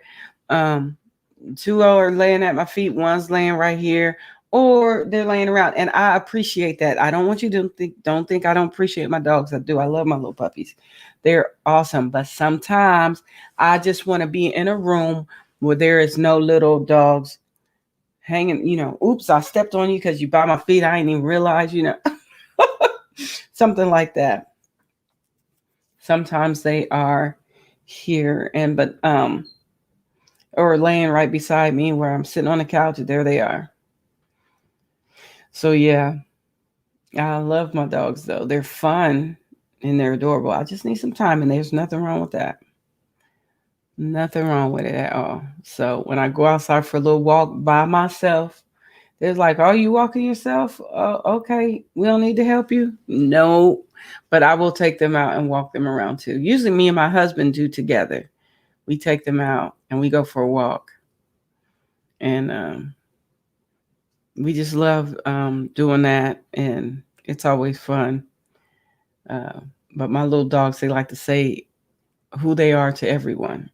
Two are laying at my feet. One's laying right here, or they're laying around. And I appreciate that. I don't want you to don't think I don't appreciate my dogs. I do. I love my little puppies. They're awesome. But sometimes I just want to be in a room where there is no little dogs hanging, oops, I stepped on you because you by my feet. I didn't even realize, something like that. Sometimes they are here or laying right beside me where I'm sitting on the couch. There they are. So yeah, I love my dogs though. They're fun and they're adorable. I just need some time, and there's nothing wrong with that. Nothing wrong with it at all. So when I go outside for a little walk by myself, they're like, "Are you walking yourself? Okay, we don't need to help you." No, but I will take them out and walk them around too. Usually me and my husband do together. We take them out and we go for a walk. And we just love doing that, and it's always fun. But my little dogs, they like to say who they are to everyone.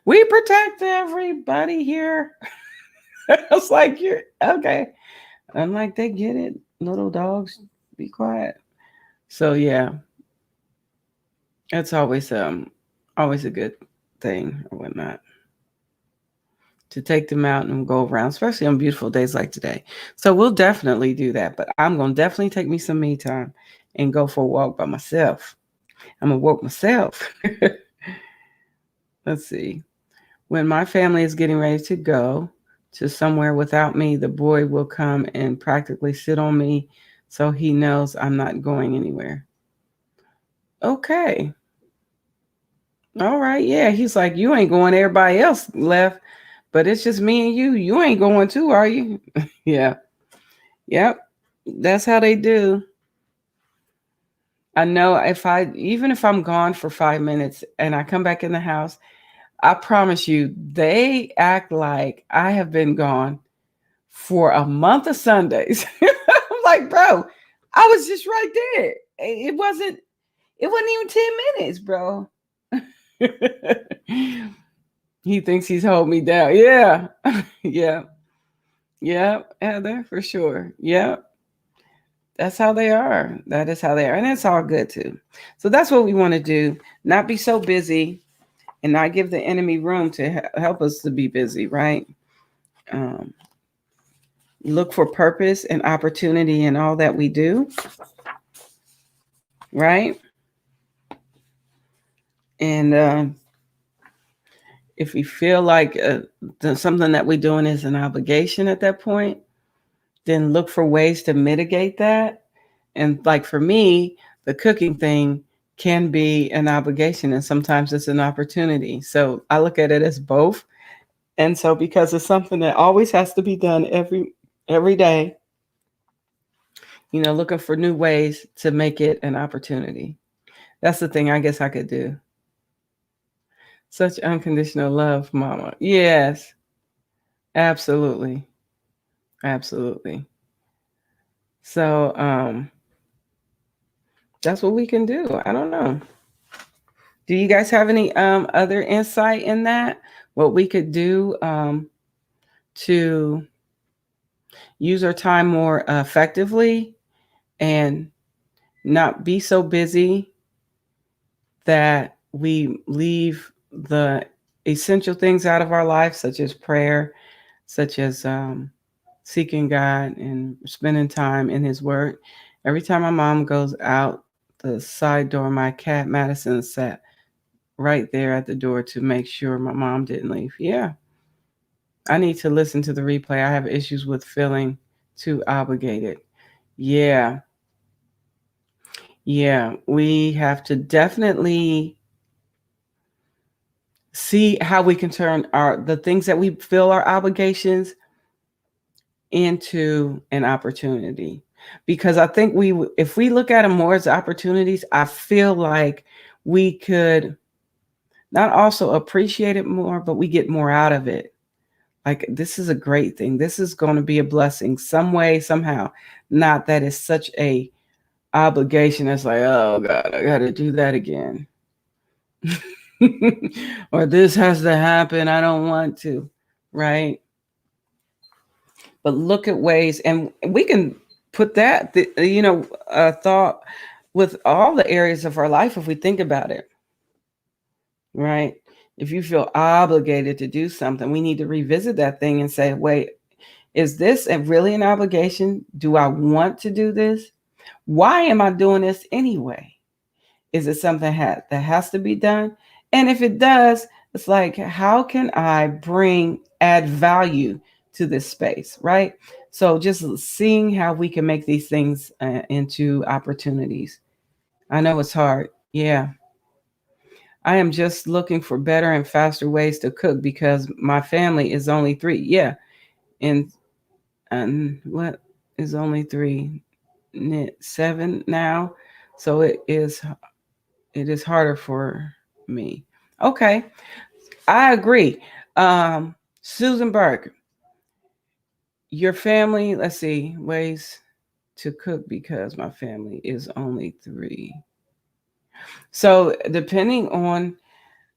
We protect everybody here. I was like, "You're okay." I'm like, "They get it, little dogs. Be quiet." So yeah, that's always a good thing or whatnot to take them out and go around, especially on beautiful days like today. So we'll definitely do that. But I'm gonna definitely take me some me time and go for a walk by myself. I'm gonna walk myself. Let's see. When my family is getting ready to go to somewhere without me, the boy will come and practically sit on me so he knows I'm not going anywhere. Okay. All right. Yeah. He's like, "You ain't going. Everybody else left, but it's just me and you. You ain't going too, are you?" Yeah. Yep. That's how they do. I know even if I'm gone for 5 minutes and I come back in the house, I promise you, they act like I have been gone for a month of Sundays. I'm like, "Bro, I was just right there. It wasn't even 10 minutes, bro." He thinks he's holding me down. Yeah. Yeah. Yeah, Heather, for sure. Yeah. That's how they are. That is how they are. And it's all good too. So that's what we want to do. Not be so busy and not give the enemy room to help us to be busy, right? Look for purpose and opportunity in all that we do, right? And if we feel like something that we're doing is an obligation at that point, then look for ways to mitigate that. And like for me, the cooking thing can be an obligation and sometimes it's an opportunity. So I look at it as both. And so because it's something that always has to be done every day, looking for new ways to make it an opportunity. That's the thing I guess I could do. Such unconditional love, mama. Yes, absolutely. Absolutely. So that's what we can do. I don't know. Do you guys have any other insight in that? What we could do to use our time more effectively and not be so busy that we leave the essential things out of our life, such as prayer, such as seeking God and spending time in His Word. Every time my mom goes out the side door, my cat Madison sat right there at the door to make sure my mom didn't leave. Yeah, I need to listen to the replay. I have issues with feeling too obligated. Yeah, yeah, we have to definitely see how we can turn the things that we feel are obligations into an opportunity. Because I think if we look at them more as opportunities, I feel like we could not also appreciate it more, but we get more out of it. Like, this is a great thing. This is going to be a blessing some way, somehow. Not that it's such a obligation. It's like, oh God, I got to do that again. Or this has to happen. I don't want to. Right. But look at ways, and we can put that, thought with all the areas of our life if we think about it. Right. If you feel obligated to do something, we need to revisit that thing and say, wait, is this really an obligation? Do I want to do this? Why am I doing this anyway? Is it something that has to be done? And if it does, it's like, how can I add value to this space, right? So just seeing how we can make these things into opportunities. I know it's hard. Yeah. I am just looking for better and faster ways to cook because my family is only 3. Yeah. And what is only 3? 7 now. So it is harder for me. Okay. I agree. Susan Burke, your family, let's see, ways to cook because my family is only 3. So depending on,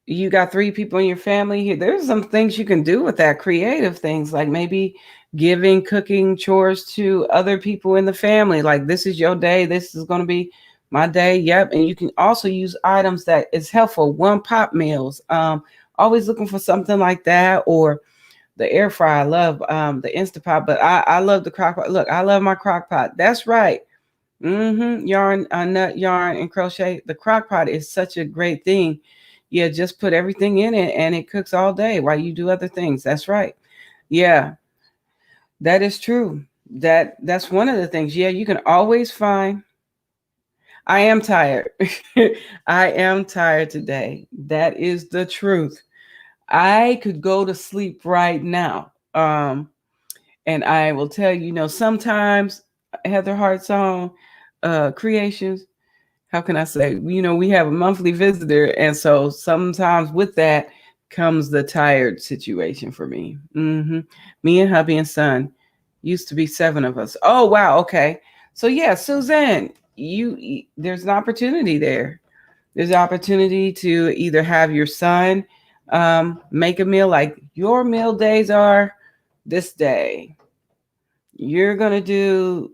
you got 3 people in your family, there's some things you can do with that, creative things, like maybe giving cooking chores to other people in the family. Like, this is your day. This is going to be my day. Yep. And you can also use items that is helpful. One pot meals. Always looking for something like that, or the air fryer. I love the Instapot, but I love the crock pot. Look, I love my crock pot. That's right. Yarn, nut yarn and crochet. The crock pot is such a great thing. Yeah, just put everything in it and it cooks all day while you do other things. That's right. Yeah, that is true. That's one of the things. Yeah, you can always find. I am tired. I am tired today. That is the truth. I could go to sleep right now. And I will tell you, sometimes Heather Hart song creations, how can I say, we have a monthly visitor. And so sometimes with that comes the tired situation for me. Me and hubby and son, used to be 7 of us. Oh, wow. Okay. So yeah, Suzanne, there's an opportunity there. There's an opportunity to either have your son make a meal, like your meal days are this day. You're going to do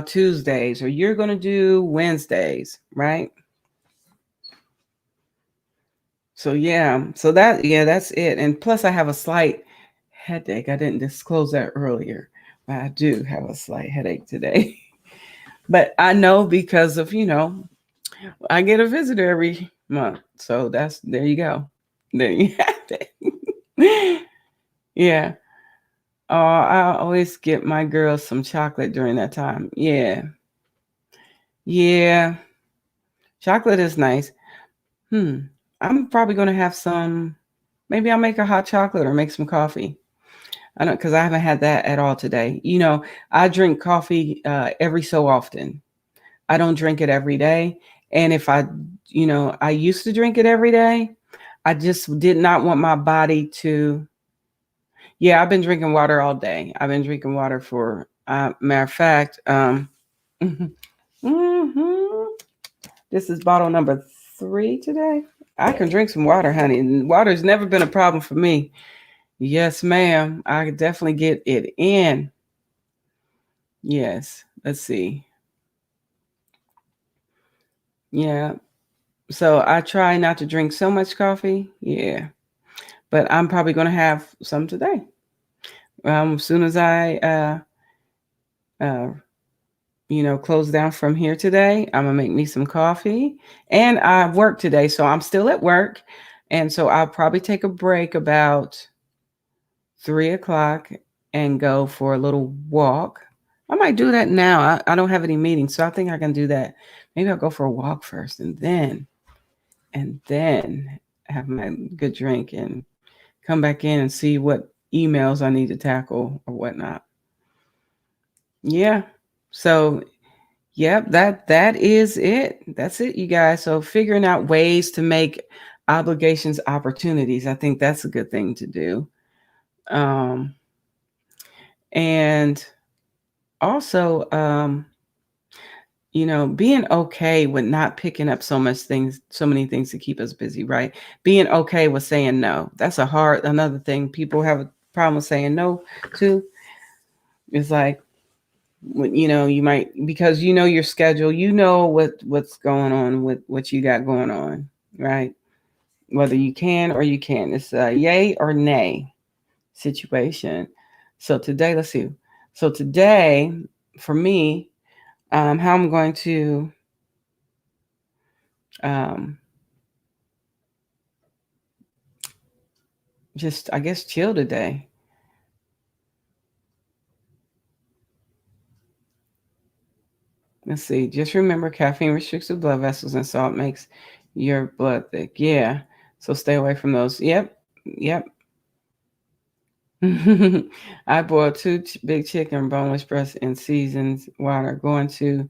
Tuesdays, or you're going to do Wednesdays, right? So yeah, that's it. And plus I have a slight headache. I didn't disclose that earlier, but I do have a slight headache today. But I know because of, I get a visitor every month. So there you go. There you have it. Yeah. Oh, I always get my girls some chocolate during that time. Yeah. Yeah. Chocolate is nice. I'm probably going to have some, maybe I'll make a hot chocolate or make some coffee. I don't, because I haven't had that at all today. I drink coffee every so often. I don't drink it every day. And if I used to drink it every day, I just did not want my body to. Yeah, I've been drinking water all day. I've been drinking water for, matter of fact, mhm. This is bottle number 3 today. I can drink some water, honey. Water's never been a problem for me. Yes, ma'am. I could definitely get it in. Yes. Let's see. Yeah. So I try not to drink so much coffee. Yeah. But I'm probably going to have some today. As soon as I, uh, close down from here today, I'm going to make me some coffee. And I work today, so I'm still at work. And so I'll probably take a break about 3 o'clock and go for a little walk. I might do that now. I don't have any meetings, so I think I can do that. Maybe I'll go for a walk first and then have my good drink and come back in and see what emails I need to tackle or whatnot. Yeah. So, yep, that is it. That's it, you guys. So figuring out ways to make obligations opportunities. I think that's a good thing to do. And also, being okay with not picking up so many things to keep us busy, right? Being okay with saying no. That's another thing people have a problem with saying no to. It's like, you might, because your schedule, what's going on with what you got going on, right? Whether you can or you can't. It's a yay or nay situation. So today, let's see. So today, for me, how I'm going to just, I guess, chill today. Let's see. Just remember, caffeine restricts the blood vessels and salt makes your blood thick. Yeah. So stay away from those. Yep. Yep. I boiled two big chicken boneless breasts in seasoned water. Going to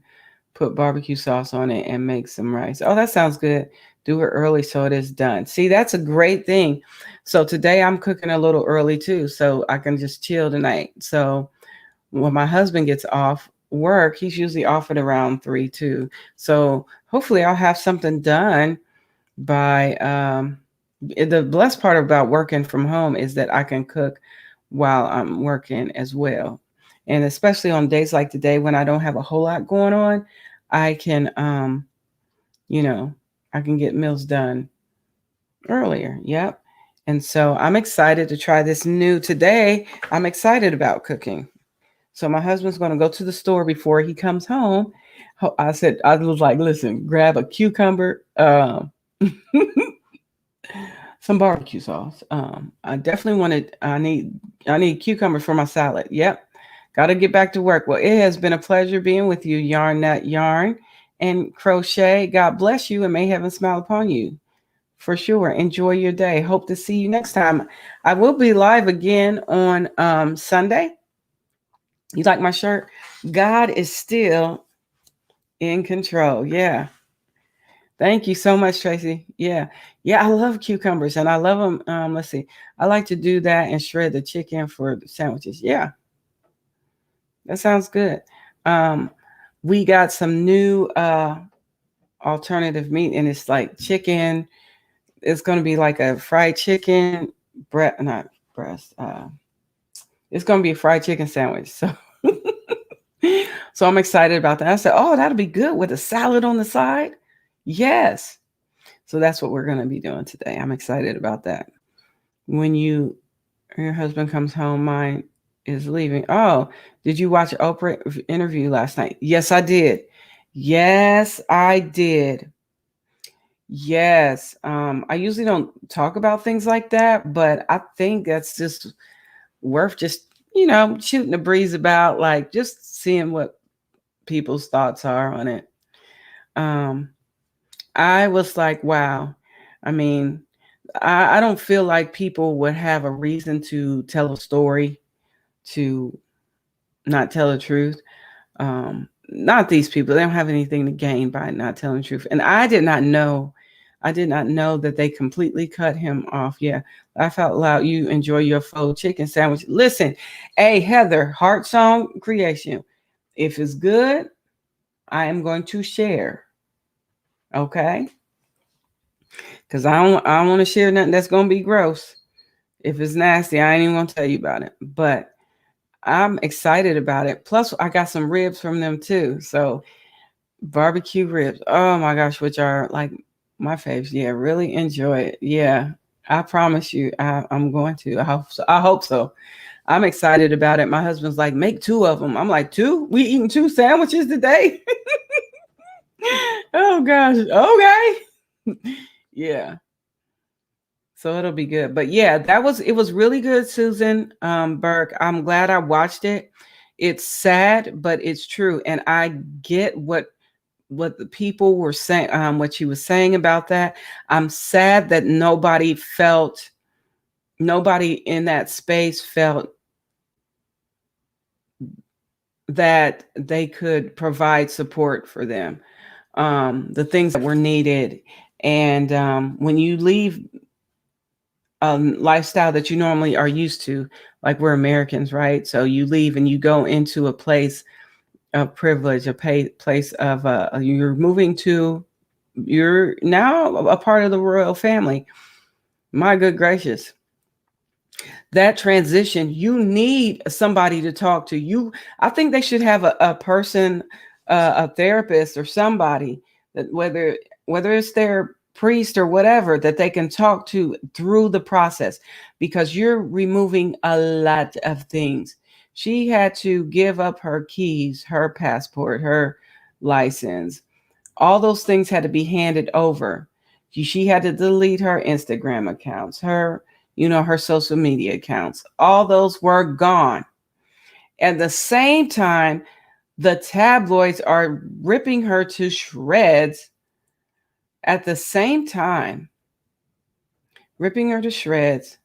put barbecue sauce on it and make some rice. Oh, that sounds good. Do it early so it is done. See, that's a great thing. So today I'm cooking a little early too, so I can just chill tonight. So when my husband gets off work, he's usually off at around 3 too. So hopefully I'll have something done by the blessed part about working from home is that I can cook while I'm working as well. And especially on days like today when I don't have a whole lot going on, I can you know, I can get meals done earlier. Yep. And so I'm excited to try this new today. I'm excited about cooking. So my husband's going to go to the store before he comes home. I was like, listen, grab a cucumber, some barbecue sauce. I definitely I need cucumbers for my salad. Yep. Got to get back to work. Well, it has been a pleasure being with you, Yarn Nut Yarn and Crochet. God bless you and may heaven smile upon you. For sure. Enjoy your day. Hope to see you next time. I will be live again on Sunday. You like my shirt? God is still in control. Yeah. Thank you so much, Tracy. Yeah. Yeah, I love cucumbers and I love them. Let's see. I like to do that and shred the chicken for the sandwiches. Yeah. That sounds good. We got some new alternative meat and it's like chicken. It's going to be like a fried chicken, not breast. It's going to be a fried chicken sandwich. So, so I'm excited about that. I said, oh, that'll be good with a salad on the side. Yes. So that's what we're going to be doing today. I'm excited about that. When your husband comes home, mine is leaving. Oh, did you watch Oprah interview last night? Yes, I did. Yes, I did. Yes. I usually don't talk about things like that, but I think that's just worth just, shooting the breeze about, like just seeing what people's thoughts are on it. Um, I was like, wow. I mean, I don't feel like people would have a reason to tell a story to not tell the truth. Not these people. They don't have anything to gain by not telling the truth. And I did not know that they completely cut him off. Yeah. Laugh out loud. You enjoy your faux chicken sandwich. Listen, hey, Heather, Heart Song Creation. If it's good, I am going to share. Okay. Because I don't want to share nothing that's gonna be gross. If it's nasty, I ain't even gonna tell you about it. But I'm excited about it. Plus, I got some ribs from them too. So barbecue ribs. Oh my gosh, which are like my faves. Yeah, really enjoy it. Yeah, I promise you, I'm going to. I hope so. I'm excited about it. My husband's like, make two of them. I'm like, two? We eating two sandwiches today? Oh gosh. Okay. Yeah. So it'll be good. But yeah, it was really good, Susan Burke. I'm glad I watched it. It's sad, but it's true. And I get what the people were saying, what she was saying about that. I'm sad that nobody in that space felt that they could provide support for them, the things that were needed. And when you leave a lifestyle that you normally are used to, like we're Americans, right? So you leave and you go into a place of privilege, place of you're now a part of the royal family. My good gracious, that transition, you need somebody to talk to. I think they should have a person, a therapist or somebody that whether it's their priest or whatever, that they can talk to through the process, because you're removing a lot of things. She had to give up her keys, her passport, her license. All those things had to be handed over. She had to delete her Instagram accounts, her social media accounts. All those were gone. At the same time, the tabloids are ripping her to shreds. At the same time, ripping her to shreds.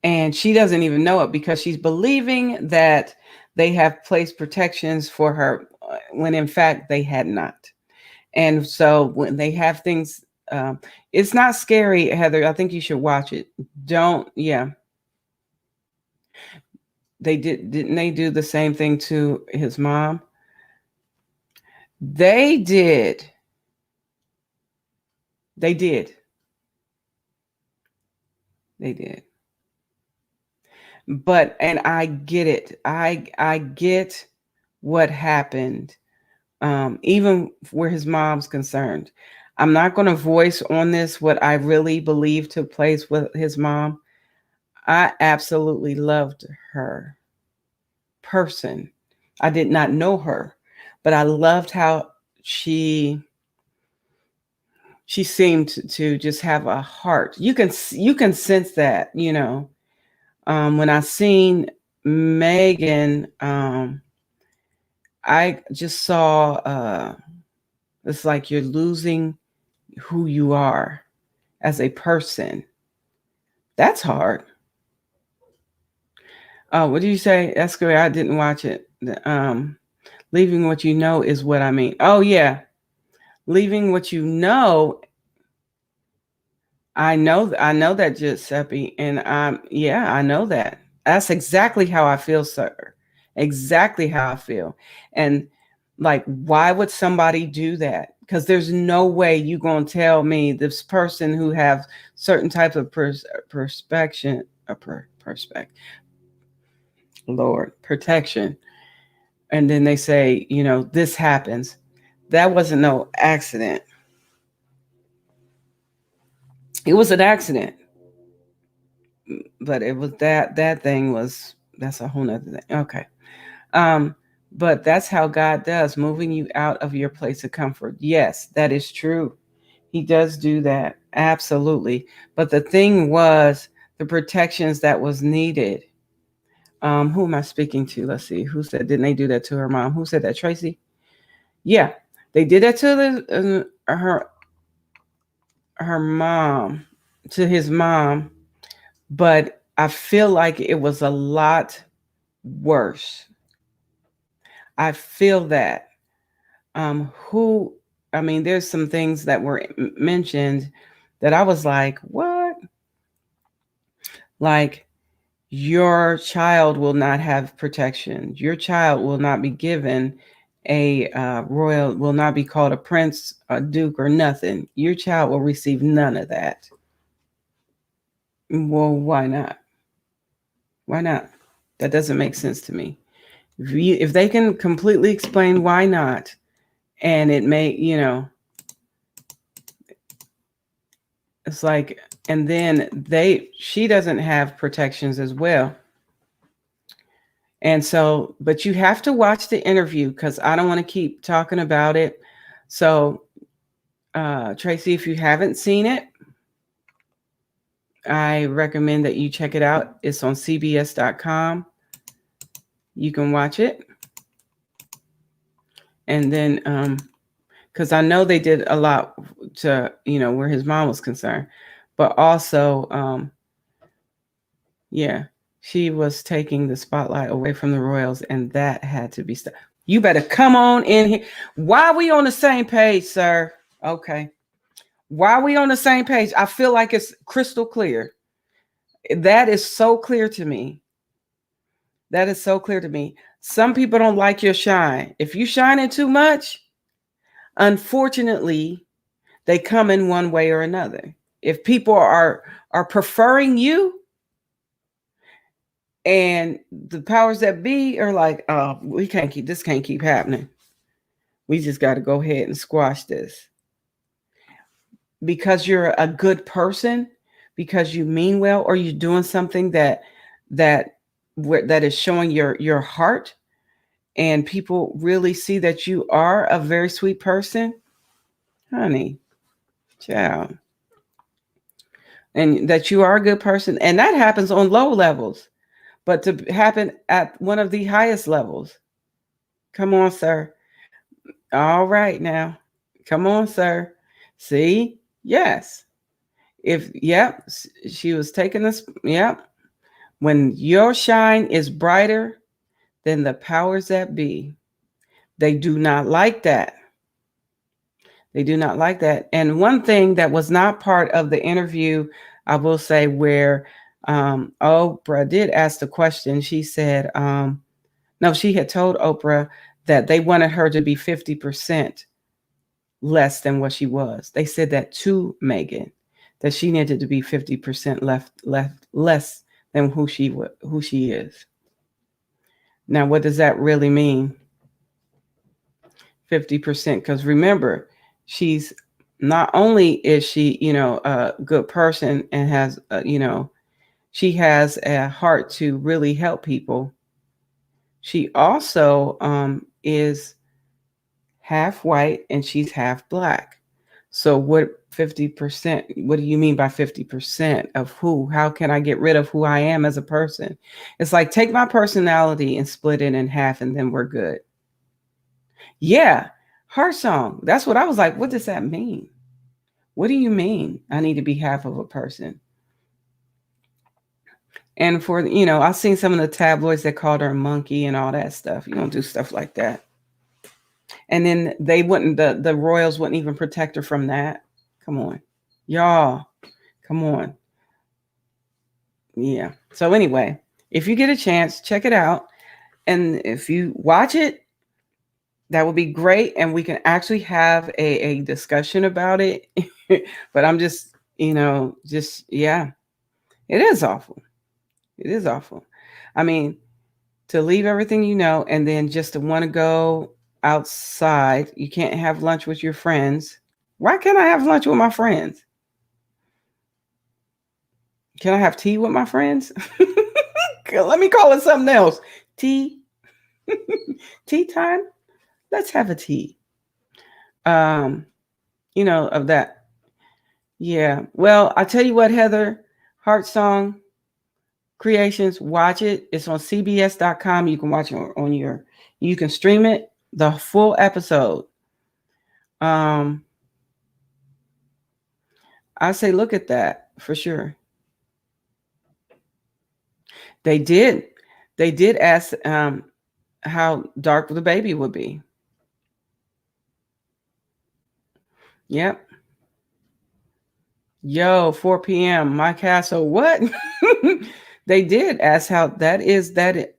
And she doesn't even know it, because she's believing that they have placed protections for her when in fact they had not. And so when they have things, it's not scary, Heather. I think you should watch it. Don't, yeah. Didn't they do the same thing to his mom? They did. They did. They did. And I get it. I get what happened. Even where his mom's concerned. I'm not going to voice on this what I really believe took place with his mom. I absolutely loved her person. I did not know her, but I loved how she seemed to just have a heart. You can sense that, when I seen Megan, I just saw it's like you're losing who you are as a person. That's hard. Oh, what do you say? That's good. I didn't watch it. Leaving what you know is what I mean. Oh yeah, leaving what you know. I know that, Giuseppe, and yeah, I know that. That's exactly how I feel, sir. Exactly how I feel. And like, why would somebody do that? Because there's no way you gonna tell me this person who have certain types of perspection, perspect, Lord, protection, and then they say, this happens. That wasn't no accident. It was an accident, but it was that thing was that's a whole nother thing. Okay. Um, but that's how God does, moving you out of your place of comfort. Yes, that is true. He does do that. Absolutely. But the thing was the protections that was needed. Who am I speaking to? Let's see. Who said, didn't they do that to her mom? Who said that? Tracy? Yeah. They did that to her mom, to his mom. But I feel like it was a lot worse. I feel that. Who, I mean, there's some things that were mentioned that I was like, what? Like, your child will not have protection. Your child will not be given a royal, will not be called a prince, a duke, or nothing. Your child will receive none of that. Well, why not? Why not? That doesn't make sense to me. If they can completely explain why not, and it may, it's like, and then she doesn't have protections as well. And so, but you have to watch the interview because I don't want to keep talking about it. So, Tracy, if you haven't seen it, I recommend that you check it out. It's on CBS.com. You can watch it. And then, because I know they did a lot to, where his mom was concerned, but also, yeah, she was taking the spotlight away from the royals, and that had to be stopped. You better come on in here. Why are we on the same page, sir? Okay. Why are we on the same page? I feel like it's crystal clear. That is so clear to me. That is so clear to me. Some people don't like your shine. If you shine in too much, unfortunately, they come in one way or another. If people are preferring you, and the powers that be are like, oh, can't keep happening. We just got to go ahead and squash this. Because you're a good person, because you mean well, or you're doing something that is showing your heart, and people really see that you are a very sweet person, honey, child, and that you are a good person. And that happens on low levels, but to happen at one of the highest levels, come on, sir. All right now. Come on, sir. See? Yes. She was taking this. Yep. When your shine is brighter than the powers that be, they do not like that. They do not like that. And one thing that was not part of the interview, I will say, where Oprah did ask the question, she said, no, she had told Oprah that they wanted her to be 50% less than what she was. They said that to Meghan, that she needed to be 50% less than who she is. Now, what does that really mean? 50%, because remember, she's not only is she, a good person and has, she has a heart to really help people. She also is half white and she's half black. So what 50%, what do you mean by 50% of who? How can I get rid of who I am as a person? It's like, take my personality and split it in half and then we're good. Yeah, her song. That's what I was like, what does that mean? What do you mean I need to be half of a person? And for, I've seen some of the tabloids that called her a monkey and all that stuff. You don't do stuff like that. And then they wouldn't, the royals wouldn't even protect her from that. Come on. Y'all, come on. Yeah. So anyway, if you get a chance, check it out. And if you watch it, that would be great. And we can actually have a discussion about it. But I'm just, yeah, it is awful. It is awful. I mean, to leave everything and then just to want to go outside. You can't have lunch with your friends. Why can't I have lunch with my friends? Can I have tea with my friends? Let me call it something else. Tea. Tea time. Let's have a tea. Of that. Yeah. Well, I tell you what, Heather, Heart Song Creations, watch it. It's on CBS.com. You can watch it on your, you can stream it, the full episode. Um, I say look at that for sure. They did. They did ask how dark the baby would be. Yep. Yo, 4 p.m. My castle. What? They did ask how that is that.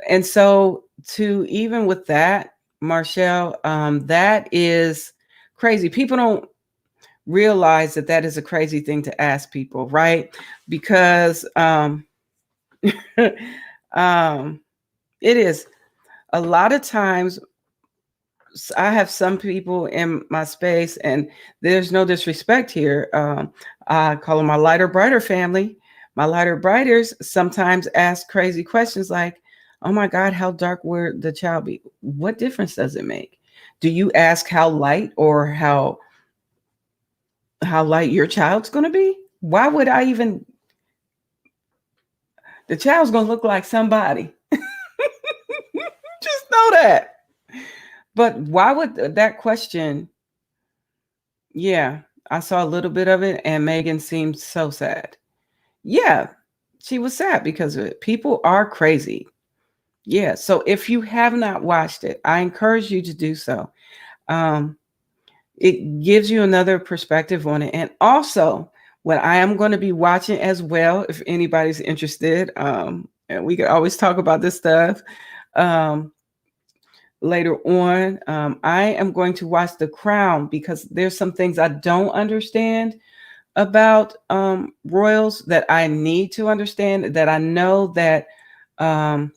And so to even with that, Marshall, that is crazy. People don't realize that that is a crazy thing to ask people, right? Because um, it is a lot of times. I have some people in my space, and there's no disrespect here. I call them my lighter, brighter family. My lighter, brighters sometimes ask crazy questions like, "Oh my God, how dark would the child be?" What difference does it make? Do you ask how light or how light your child's going to be? Why would I even? The child's going to look like somebody. Just know that. But why would that question? Yeah, I saw a little bit of it, and Megan seemed so sad. Yeah, she was sad because of it. People are crazy. Yeah, so if you have not watched it, I encourage you to do so. Um, it gives you another perspective on it. And also, what I am going to be watching as well, if anybody's interested, and we could always talk about this stuff um, later on. I am going to watch The Crown because there's some things I don't understand about royals that I need to understand, that I know that um,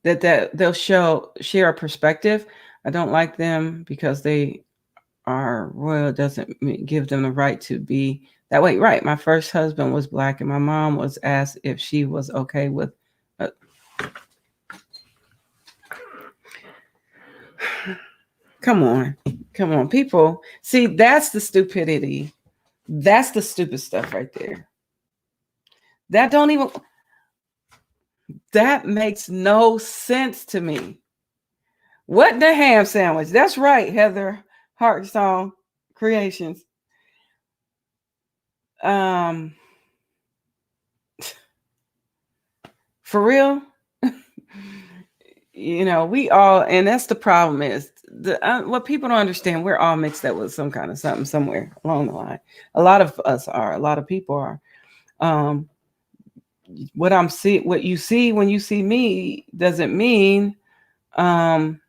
that they'll share a perspective. I don't like them because they are royal doesn't give them the right to be that way. Right. My first husband was black, and my mom was asked if she was okay with. Uh, come on, people. See, that's the stupidity. That's the stupid stuff right there. That don't even. That makes no sense to me. What the ham sandwich? That's right, Heather Heartsong Creations. Um, for real, we all, and that's the problem is what people don't understand. We're all mixed up with some kind of something somewhere along the line. A lot of us are. A lot of people are. Um, what you see when you see me doesn't mean um,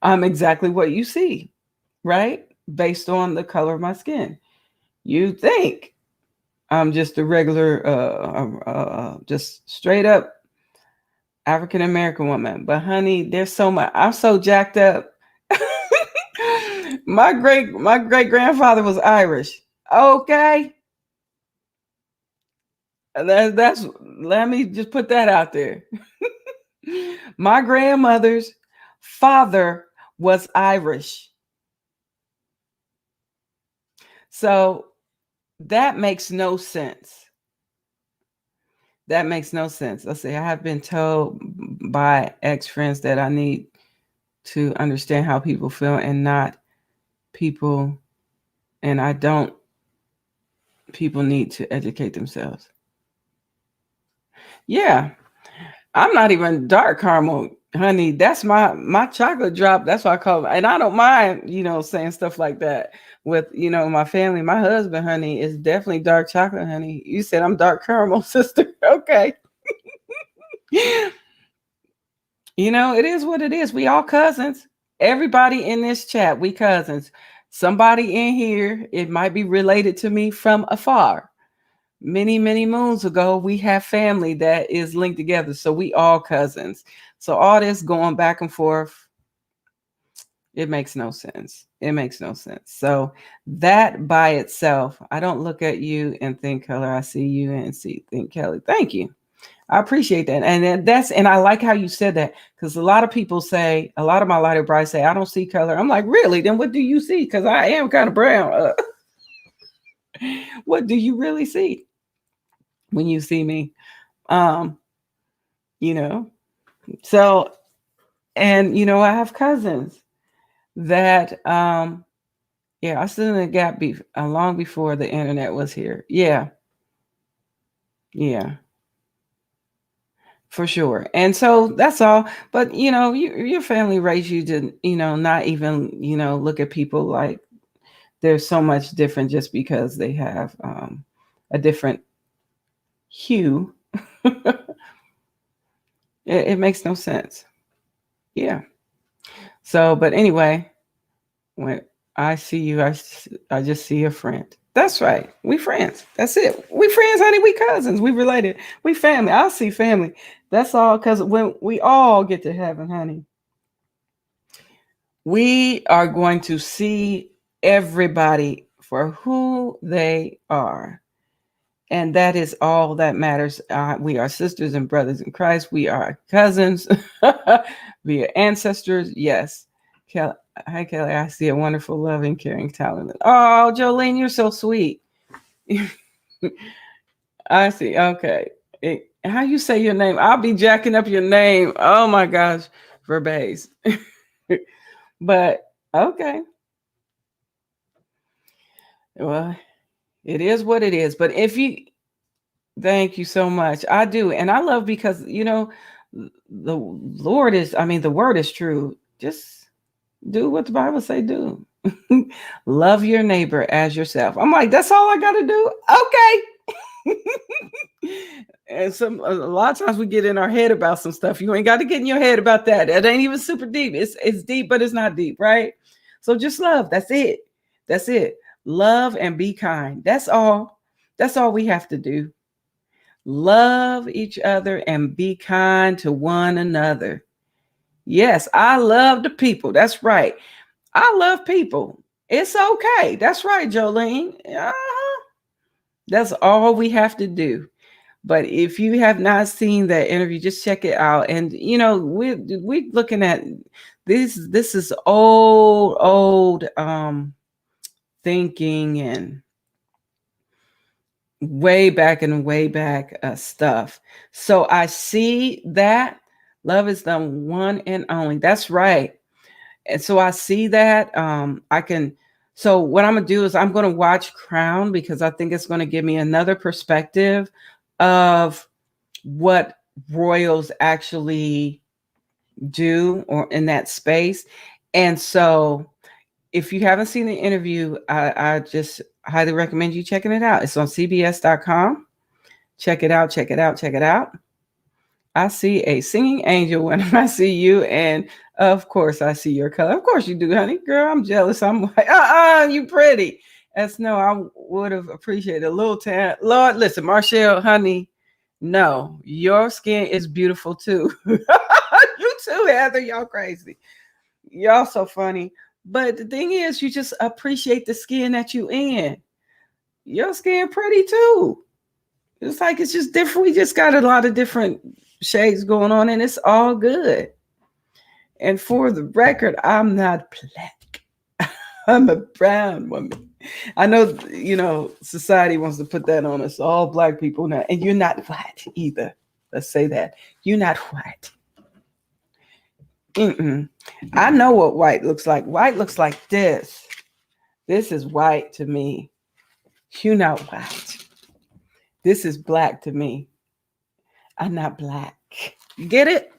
I'm exactly what you see, right? Based on the color of my skin. You think I'm just a regular, just straight up African American woman. But honey, there's so much. I'm so jacked up. My great grandfather was Irish. Okay, that's let me just put that out there. My grandmother's father was Irish, so that makes no sense. That makes no sense. Let's say I have been told by ex friends that I need to understand how people feel and not people, and I don't. People need to educate themselves. Yeah, I'm not even dark caramel, honey. That's my chocolate drop. That's what I call it. And I don't mind, saying stuff like that with my family. My husband, honey, is definitely dark chocolate, honey. You said I'm dark caramel, sister. Okay. It is what it is. We all cousins. Everybody in this chat, we cousins. Somebody in here, it might be related to me from afar. Many, many moons ago, we have family that is linked together. So we all cousins. So all this going back and forth, it makes no sense. It makes no sense. So that by itself, I don't look at you and think color. I see you and think Kelly. Thank you. I appreciate that. And I like how you said that, because a lot of people say, a lot of my lighter brides say, I don't see color. I'm like, really? Then what do you see? Because I am kind of brown. What do you really see when you see me? Um, you know, so, and, I have cousins that, yeah, I stood in the gap long before the internet was here. Yeah. Yeah. For sure. And so that's all. But your family raised you to, not even, look at people like there's so much different just because they have a different hue. It makes no sense. Yeah. So, but anyway, when I see you, I just see a friend. That's right. We friends. That's it. We friends, honey. We cousins. We related. We family. I see family. That's all. Because when we all get to heaven, honey, we are going to see everybody for who they are. And that is all that matters. We are sisters and brothers in Christ. We are cousins. We are ancestors. Yes. Hi, Kelly. I see a wonderful, loving, caring, talented. Oh, Jolene, you're so sweet. I see. Okay. How you say your name? I'll be jacking up your name. Oh my gosh. Verbase. But okay. Well, it is what it is. But thank you so much. I do. And I love, because, the Lord is, the word is true. Just do what the Bible say do. Love your neighbor as yourself. I'm like, that's all I got to do. Okay. And a lot of times we get in our head about some stuff. You ain't got to get in your head about that. It ain't even super deep. It's deep, but it's not deep, right? So just love. That's it. That's it. Love and be kind. That's all. That's all we have to do. Love each other and be kind to one another. Yes, I love the people. That's right. I love people. It's okay. That's right, Jolene. That's all we have to do. But if you have not seen that interview, just check it out. And we're looking at this. This is old thinking and way back and way back stuff. So I see that love is the one and only. That's right. And so I see that so what I'm going to do is I'm going to watch Crown, because I think it's going to give me another perspective of what royals actually do or in that space. And so if you haven't seen the interview, I just highly recommend you checking it out. It's on CBS.com. Check it out. Check it out. Check it out. I see a singing angel when I see you. And of course, I see your color. Of course you do, honey. Girl, I'm jealous. I'm like, you pretty. As no, I would have appreciated a little tan. Lord, listen, Marshall, honey, no, your skin is beautiful too. You too, Heather. Y'all crazy. Y'all so funny. But the thing is, you just appreciate the skin that you in. Your skin pretty too. It's like, it's just different. We just got a lot of different shades going on, and it's all good. And for the record, I'm not black. I'm a brown woman. I know, society wants to put that on us, all black people now. And you're not white either. Let's say that. You're not white. I know what white looks like. White looks like this. This is white to me. You're not white. This is black to me. I'm not black. You get it?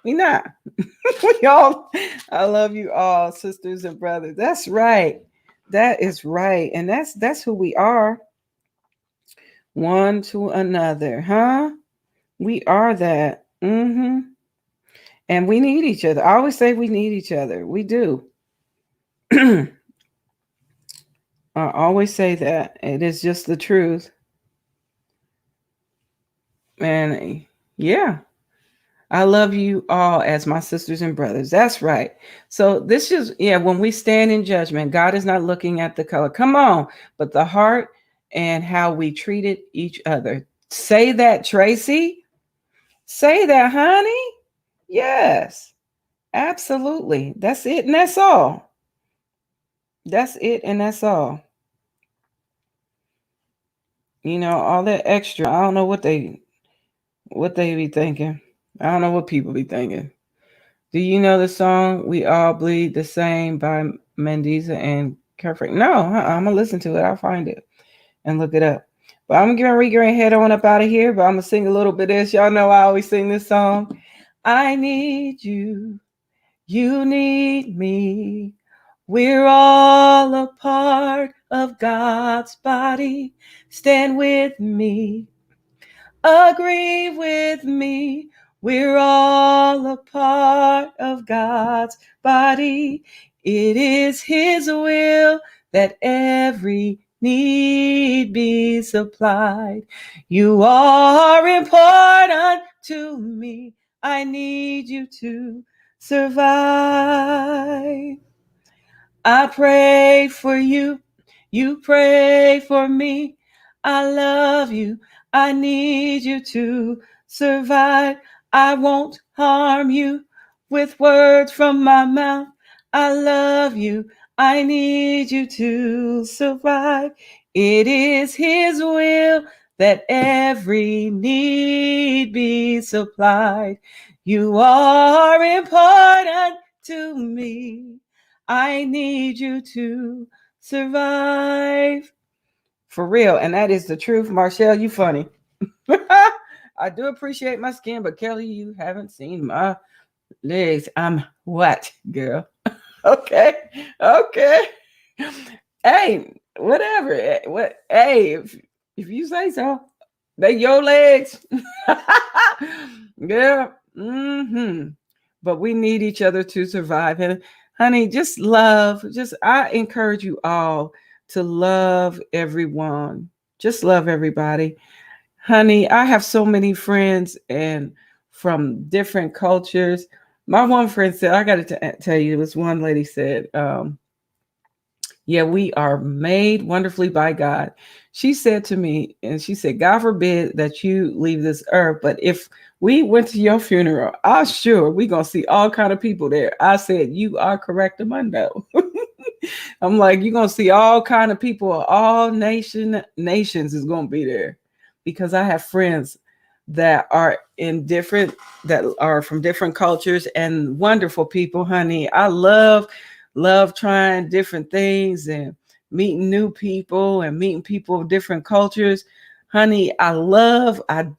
We not. We all, I love you all, sisters and brothers. That's right. That is right. And that's who we are. One to another, huh? We are that. And we need each other. I always say we need each other. We do. I always say that. It is just the truth. And yeah, I love you all as my sisters and brothers. That's right. So this is, when we stand in judgment, God is not looking at the color. Come on. But the heart and how we treated each other. Say that, Tracy. Say that, honey. Yes, absolutely. That's it, and that's all. That's it, and that's all. All that extra. I don't know what they be thinking. I don't know what people be thinking. Do you know the song "We All Bleed the Same" by Mendiza and Carefree? No, I'm gonna listen to it. I'll find it and look it up. But I'm gonna head on up out of here. But I'm gonna sing a little bit of this. Y'all know I always sing this song. I need you. You need me. We're all a part of God's body. Stand with me. Agree with me. We're all a part of God's body. It is His will that every need be supplied. You are important to me. I need you to survive. I pray for you. You pray for me. I love you. I need you to survive. I won't harm you with words from my mouth. I love you. I need you to survive. It is His will that every need be supplied. You are important to me. I need you to survive. For real. And that is the truth. Marshall, you funny. I do appreciate my skin, but Kelli, you haven't seen my legs. I'm what, girl? Okay. Okay. Hey, whatever. What? Hey, if you say so, they your legs. Yeah. Mm-hmm. But we need each other to survive. And honey, just love. I encourage you all to love everyone. Just love everybody. Honey, I have so many friends and from different cultures. My one friend said, I got to tell you, this one lady said, yeah, we are made wonderfully by God. She said to me, and she said, God forbid that you leave this earth, but if we went to your funeral, I'm sure we're going to see all kind of people there. I said, you are correct, Amundo. I'm like, you're going to see all kind of people, all nations is going to be there, because I have friends that are that are from different cultures and wonderful people, honey. I love trying different things and meeting new people and meeting people of different cultures. Honey, I love trying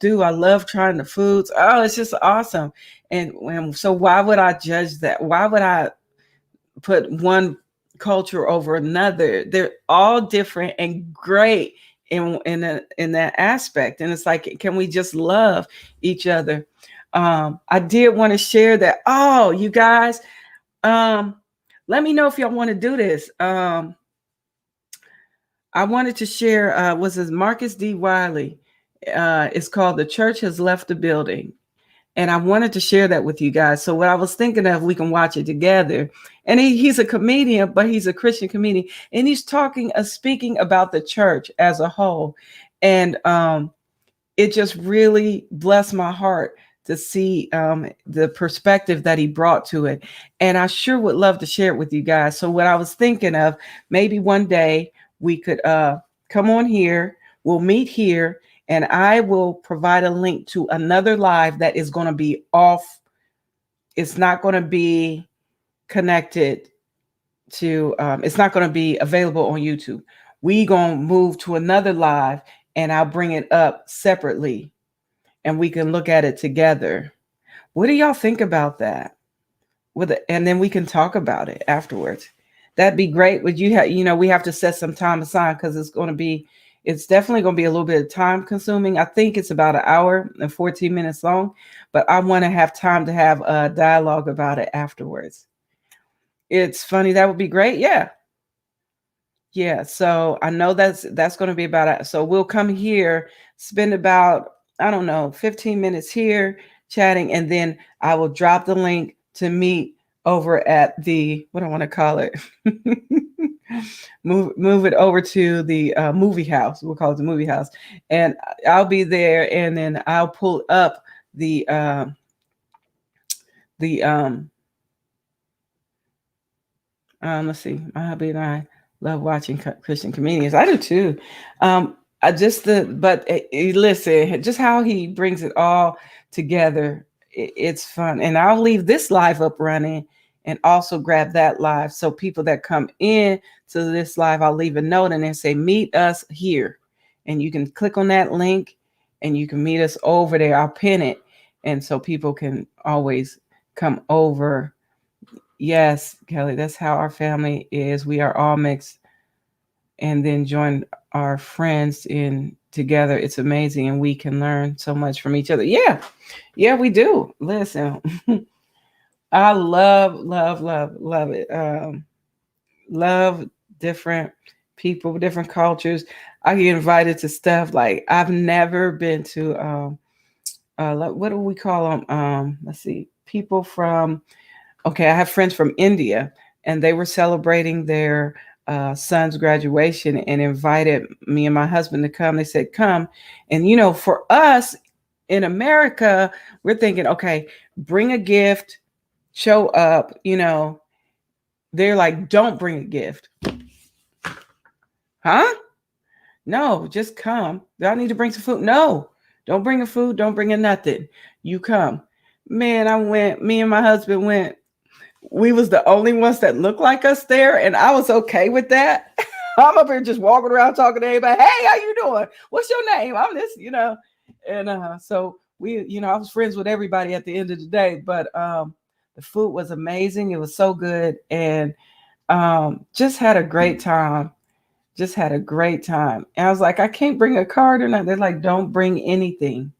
the foods. Oh, it's just awesome. And so why would I judge that? Why would I put one culture over another? They're all different and great in that aspect. And it's like, can we just love each other? I did want to share that. Oh, you guys, let me know if y'all want to do this. I wanted to share, was this Marcus D. Wiley? It's called "The Church Has Left the Building." And I wanted to share that with you guys. So what I was thinking of, we can watch it together. And he's a comedian, but he's a Christian comedian. And he's speaking about the church as a whole. And it just really blessed my heart to see the perspective that he brought to it. And I sure would love to share it with you guys. So what I was thinking of, maybe one day we could come on here, we'll meet here, and I will provide a link to another live that is going to be off. It's not going to be connected to, it's not going to be available on YouTube. We going to move to another live, and I'll bring it up separately and we can look at it together. What do y'all think about that? And then we can talk about it afterwards. That'd be great. Would you we have to set some time aside, because it's definitely going to be a little bit of time consuming. I think it's about an hour and 14 minutes long, but I want to have time to have a dialogue about it afterwards. It's funny. That would be great. Yeah. Yeah. So I know that's going to be about it. So we'll come here, spend about, I don't know, 15 minutes here chatting, and then I will drop the link to meet over at the, what I want to call it, move it over to the movie house. We'll call it the movie house, and I'll be there, and then I'll pull up the the let's see, my hubby and I love watching Christian comedians. I do too. I just but listen, just how he brings it all together. It's fun, and I'll leave this live up running, and also grab that live. So people that come in to this live, I'll leave a note and then say, "Meet us here," and you can click on that link, and you can meet us over there. I'll pin it, and so people can always come over. Yes, Kelly, that's how our family is. We are all mixed and then join our friends in together. It's amazing, and we can learn so much from each other. Yeah. Yeah, we do. Listen. I love it. Love different people, different cultures. I get invited to stuff like I've never been to what do we call them? Let's see. People from Okay, I have friends from India, and they were celebrating their son's graduation and invited me and my husband to come. They said, "Come." And, for us in America, we're thinking, okay, bring a gift, show up. They're like, don't bring a gift. Huh? No, just come. Do I need to bring some food? No, don't bring a food. Don't bring a nothing. You come. Man, me and my husband went. We was the only ones that looked like us there, and I was okay with that. I'm up here just walking around talking to everybody. Hey, how you doing? What's your name? I'm this. And so I was friends with everybody at the end of the day. But the food was amazing. It was so good, and just had a great time. Just had a great time. And I was like, I can't bring a card or nothing. They're like, don't bring anything.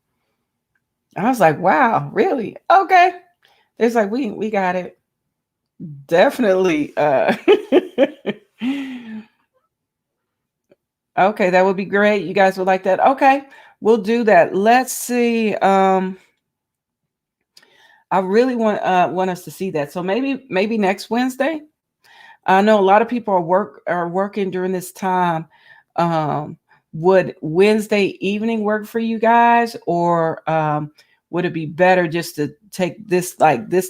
I was like, wow, really? Okay. It's like we got it. Definitely. Okay, that would be great. You guys would like that. Okay, we'll do that. Let's see. I really want us to see that. So maybe next Wednesday. I know a lot of people are working during this time. Um, would Wednesday evening work for you guys, or would it be better just to take this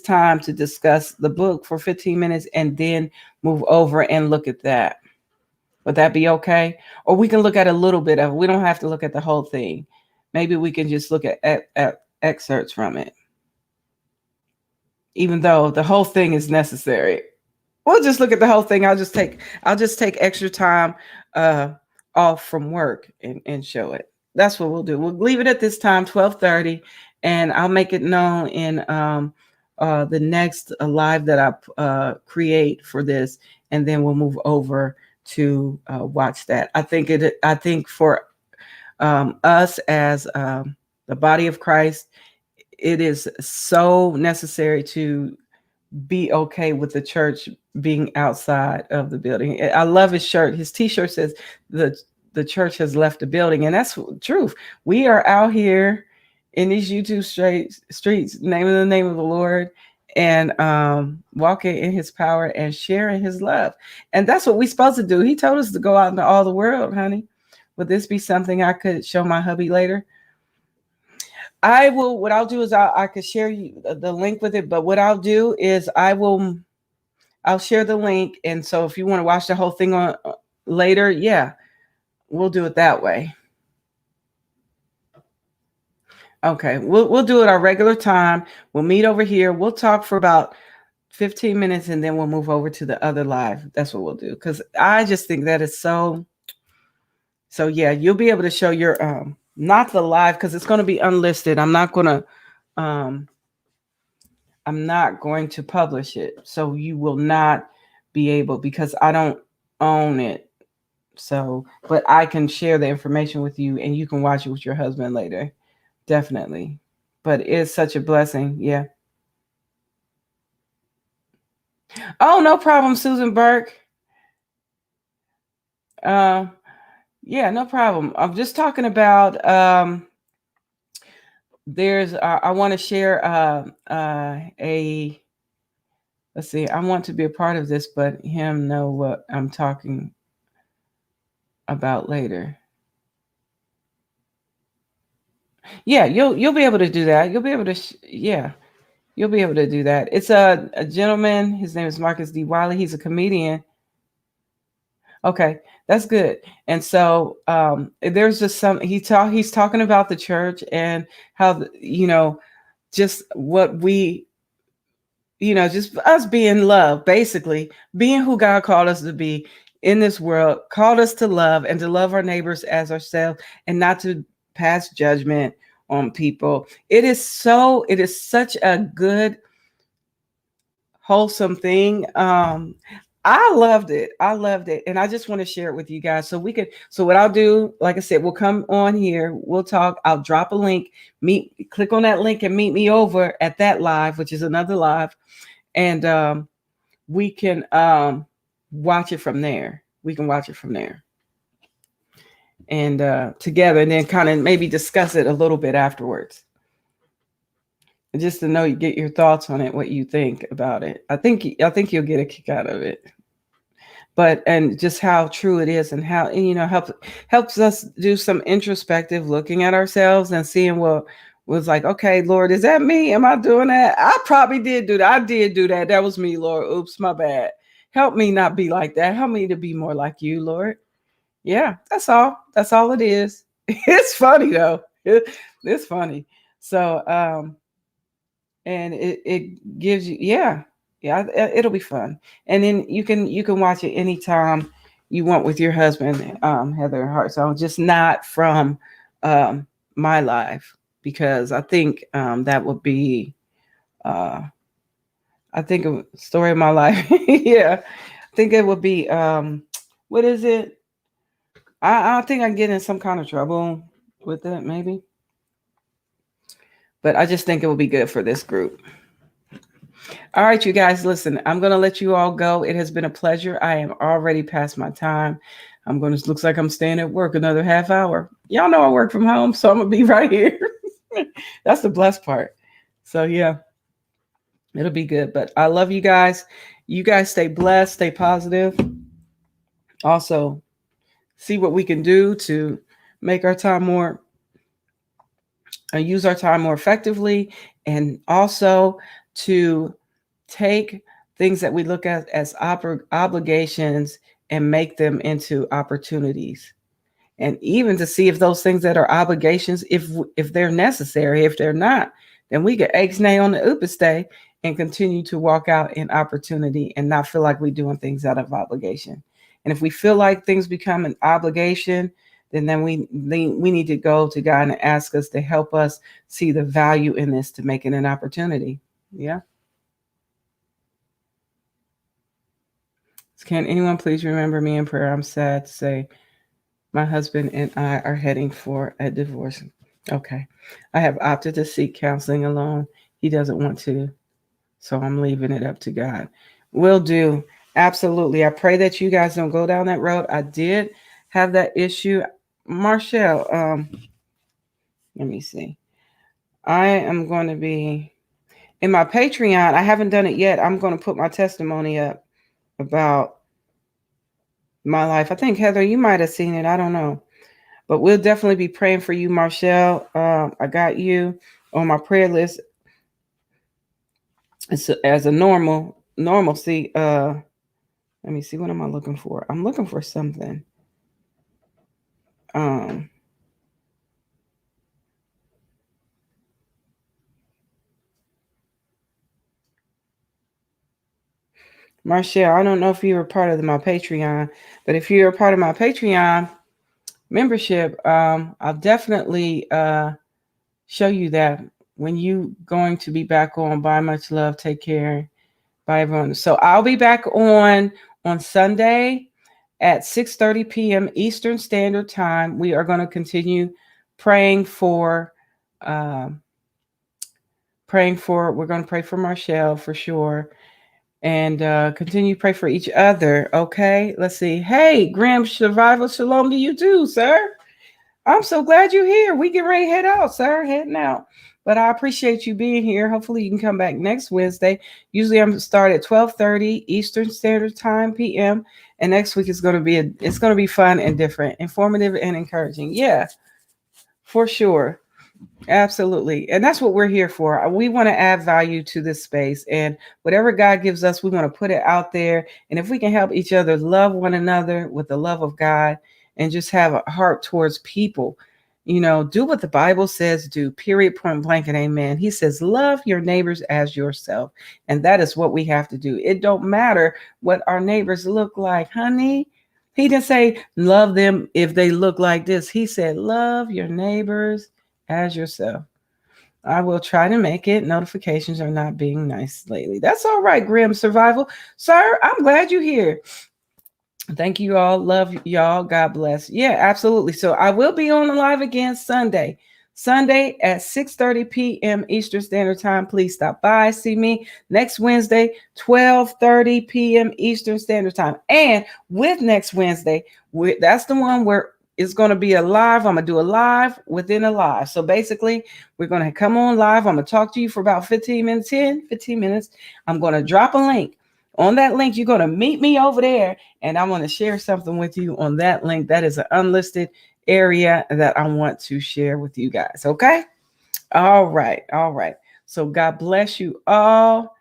time to discuss the book for 15 minutes and then move over and look at that? Would that be okay? Or we can look at a little bit of it. We don't have to look at the whole thing. Maybe we can just look at excerpts from it, even though the whole thing is necessary. We'll just look at the whole thing. I'll just take extra time off from work and show it. That's what we'll do. We'll leave it at this time, 12:30, and I'll make it known in the next live that I create for this, and then we'll move over to watch that. I think for us as the body of Christ, it is so necessary to be okay with the church being outside of the building. I love his shirt. His t-shirt says the church has left the building, and that's the truth. We are out here in these YouTube streets, naming the name of the Lord, and walking in his power and sharing his love. And that's what we're supposed to do. He told us to go out into all the world, honey. Would this be something I could show my hubby later? I will. What I'll do is I could share you the link with it. But what I'll do is I'll share the link. And so if you want to watch the whole thing on later, yeah, we'll do it that way. Okay, we'll do it our regular time. We'll meet over here. We'll talk for about 15 minutes, and then we'll move over to the other live. That's what we'll do, because I just think that is so. So yeah, you'll be able to show your not the live, because it's going to be unlisted. I'm not going to publish it, so you will not be able, because I don't own it. So, but I can share the information with you, and you can watch it with your husband later. Definitely. But it's such a blessing. Yeah. Oh, no problem, Susan Burke. Yeah, no problem. I'm just talking about there's I want to share a let's see, I want to be a part of this, but him know what I'm talking about later. Yeah, you'll be able to do that. You'll be able to yeah, you'll be able to do that. It's a gentleman. His name is Marcus D. Wiley. He's a comedian. Okay, that's good. And so there's just some he's talking about the church and how just what we just us being love, basically being who God called us to be in this world, called us to love and to love our neighbors as ourselves and not to pass judgment on people. It is such a good, wholesome thing. I loved it. I loved it. And I just want to share it with you guys. So what I'll do, like I said, we'll come on here, we'll talk, I'll drop a link, click on that link and meet me over at that live, which is another live. And we can watch it from there. We can watch it from there. And together, and then kind of maybe discuss it a little bit afterwards. And just to know, you get your thoughts on it, what you think about it. I think you'll get a kick out of it. But and just how true it is, and how helps us do some introspective looking at ourselves and seeing what was like, okay, Lord, is that me? Am I doing that? I probably did do that. I did do that. That was me, Lord. Oops, my bad. Help me not be like that. Help me to be more like you, Lord. Yeah, that's all. That's all it is. It's funny though. It's funny. So and it gives you it'll be fun. And then you can watch it anytime you want with your husband, Heather Hart. So just not from my life, because I think that would be I think a story of my life. Yeah, I think it would be what is it? I think I get in some kind of trouble with it, maybe. But I just think it will be good for this group. All right, you guys, listen, I'm going to let you all go. It has been a pleasure. I am already past my time. Looks like I'm staying at work another half hour. Y'all know I work from home, so I'm going to be right here. That's the blessed part. So yeah, it'll be good. But I love you guys. You guys stay blessed, stay positive. Also, see what we can do to make our time more use our time more effectively, and also to take things that we look at as obligations and make them into opportunities. And even to see if those things that are obligations, if they're necessary. If they're not, then we get X-nay on the upestay and continue to walk out in opportunity and not feel like we're doing things out of obligation. And if we feel like things become an obligation, then we need to go to God and ask us to help us see the value in this to make it an opportunity. Yeah. Can anyone please remember me in prayer? I'm sad to say my husband and I are heading for a divorce. Okay. I have opted to seek counseling alone. He doesn't want to, so I'm leaving it up to God. Will do. Absolutely. I pray that you guys don't go down that road. I did have that issue. Marshall, let me see. I am going to be in my Patreon. I haven't done it yet. I'm going to put my testimony up about my life. I think, Heather, you might have seen it. I don't know. But we'll definitely be praying for you, Marshall. I got you on my prayer list as a normalcy. Let me see. What am I looking for? I'm looking for something. Marshall, I don't know if you were part of my Patreon, but if you're a part of my Patreon membership, I'll definitely show you that when you going to be back on. Bye, much love, take care, bye everyone. So I'll be back on Sunday at 6:30 p.m. Eastern Standard Time. We are going to continue praying for we're going to pray for Marshall for sure, and continue to pray for each other. Okay, let's see. Hey, Graham, survival shalom to you too, sir. I'm so glad you're here. We get ready to head out, sir. Heading out. But I appreciate you being here. Hopefully you can come back next Wednesday. Usually I'm start at 12:30 Eastern Standard Time p.m. And next week is going to be fun and different, informative and encouraging. Yeah, for sure. Absolutely. And that's what we're here for. We want to add value to this space, and whatever God gives us, we want to put it out there. And if we can help each other love one another with the love of God and just have a heart towards people, do what the Bible says do, period, point blank, and amen. He says, love your neighbors as yourself. And that is what we have to do. It don't matter what our neighbors look like, honey. He didn't say love them if they look like this. He said, love your neighbors as yourself. I will try to make it. Notifications are not being nice lately. That's all right, Grim Survival. Sir, I'm glad you're here. Thank you all. Love y'all. God bless. Yeah, absolutely. So I will be on the live again Sunday. Sunday at 6:30 p.m. Eastern Standard Time. Please stop by. See me next Wednesday, 12:30 p.m. Eastern Standard Time. And with next Wednesday, that's the one where it's going to be a live. I'm going to do a live within a live. So basically, we're going to come on live. I'm going to talk to you for about 15 minutes, 15 minutes. I'm going to drop a link. On that link, you're going to meet me over there, and I want to share something with you on that link. That is an unlisted area that I want to share with you guys. Okay? All right. All right. So God bless you all,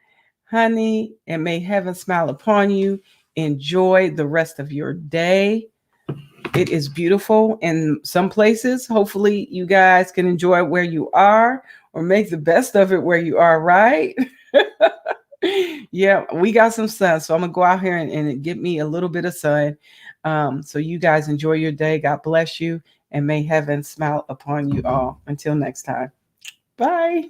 honey, and may heaven smile upon you. Enjoy the rest of your day. It is beautiful in some places. Hopefully, you guys can enjoy it where you are or make the best of it where you are, right? Yeah, we got some sun. So I'm going to go out here and get me a little bit of sun. So you guys enjoy your day. God bless you. And may heaven smile upon you all. Until next time. Bye.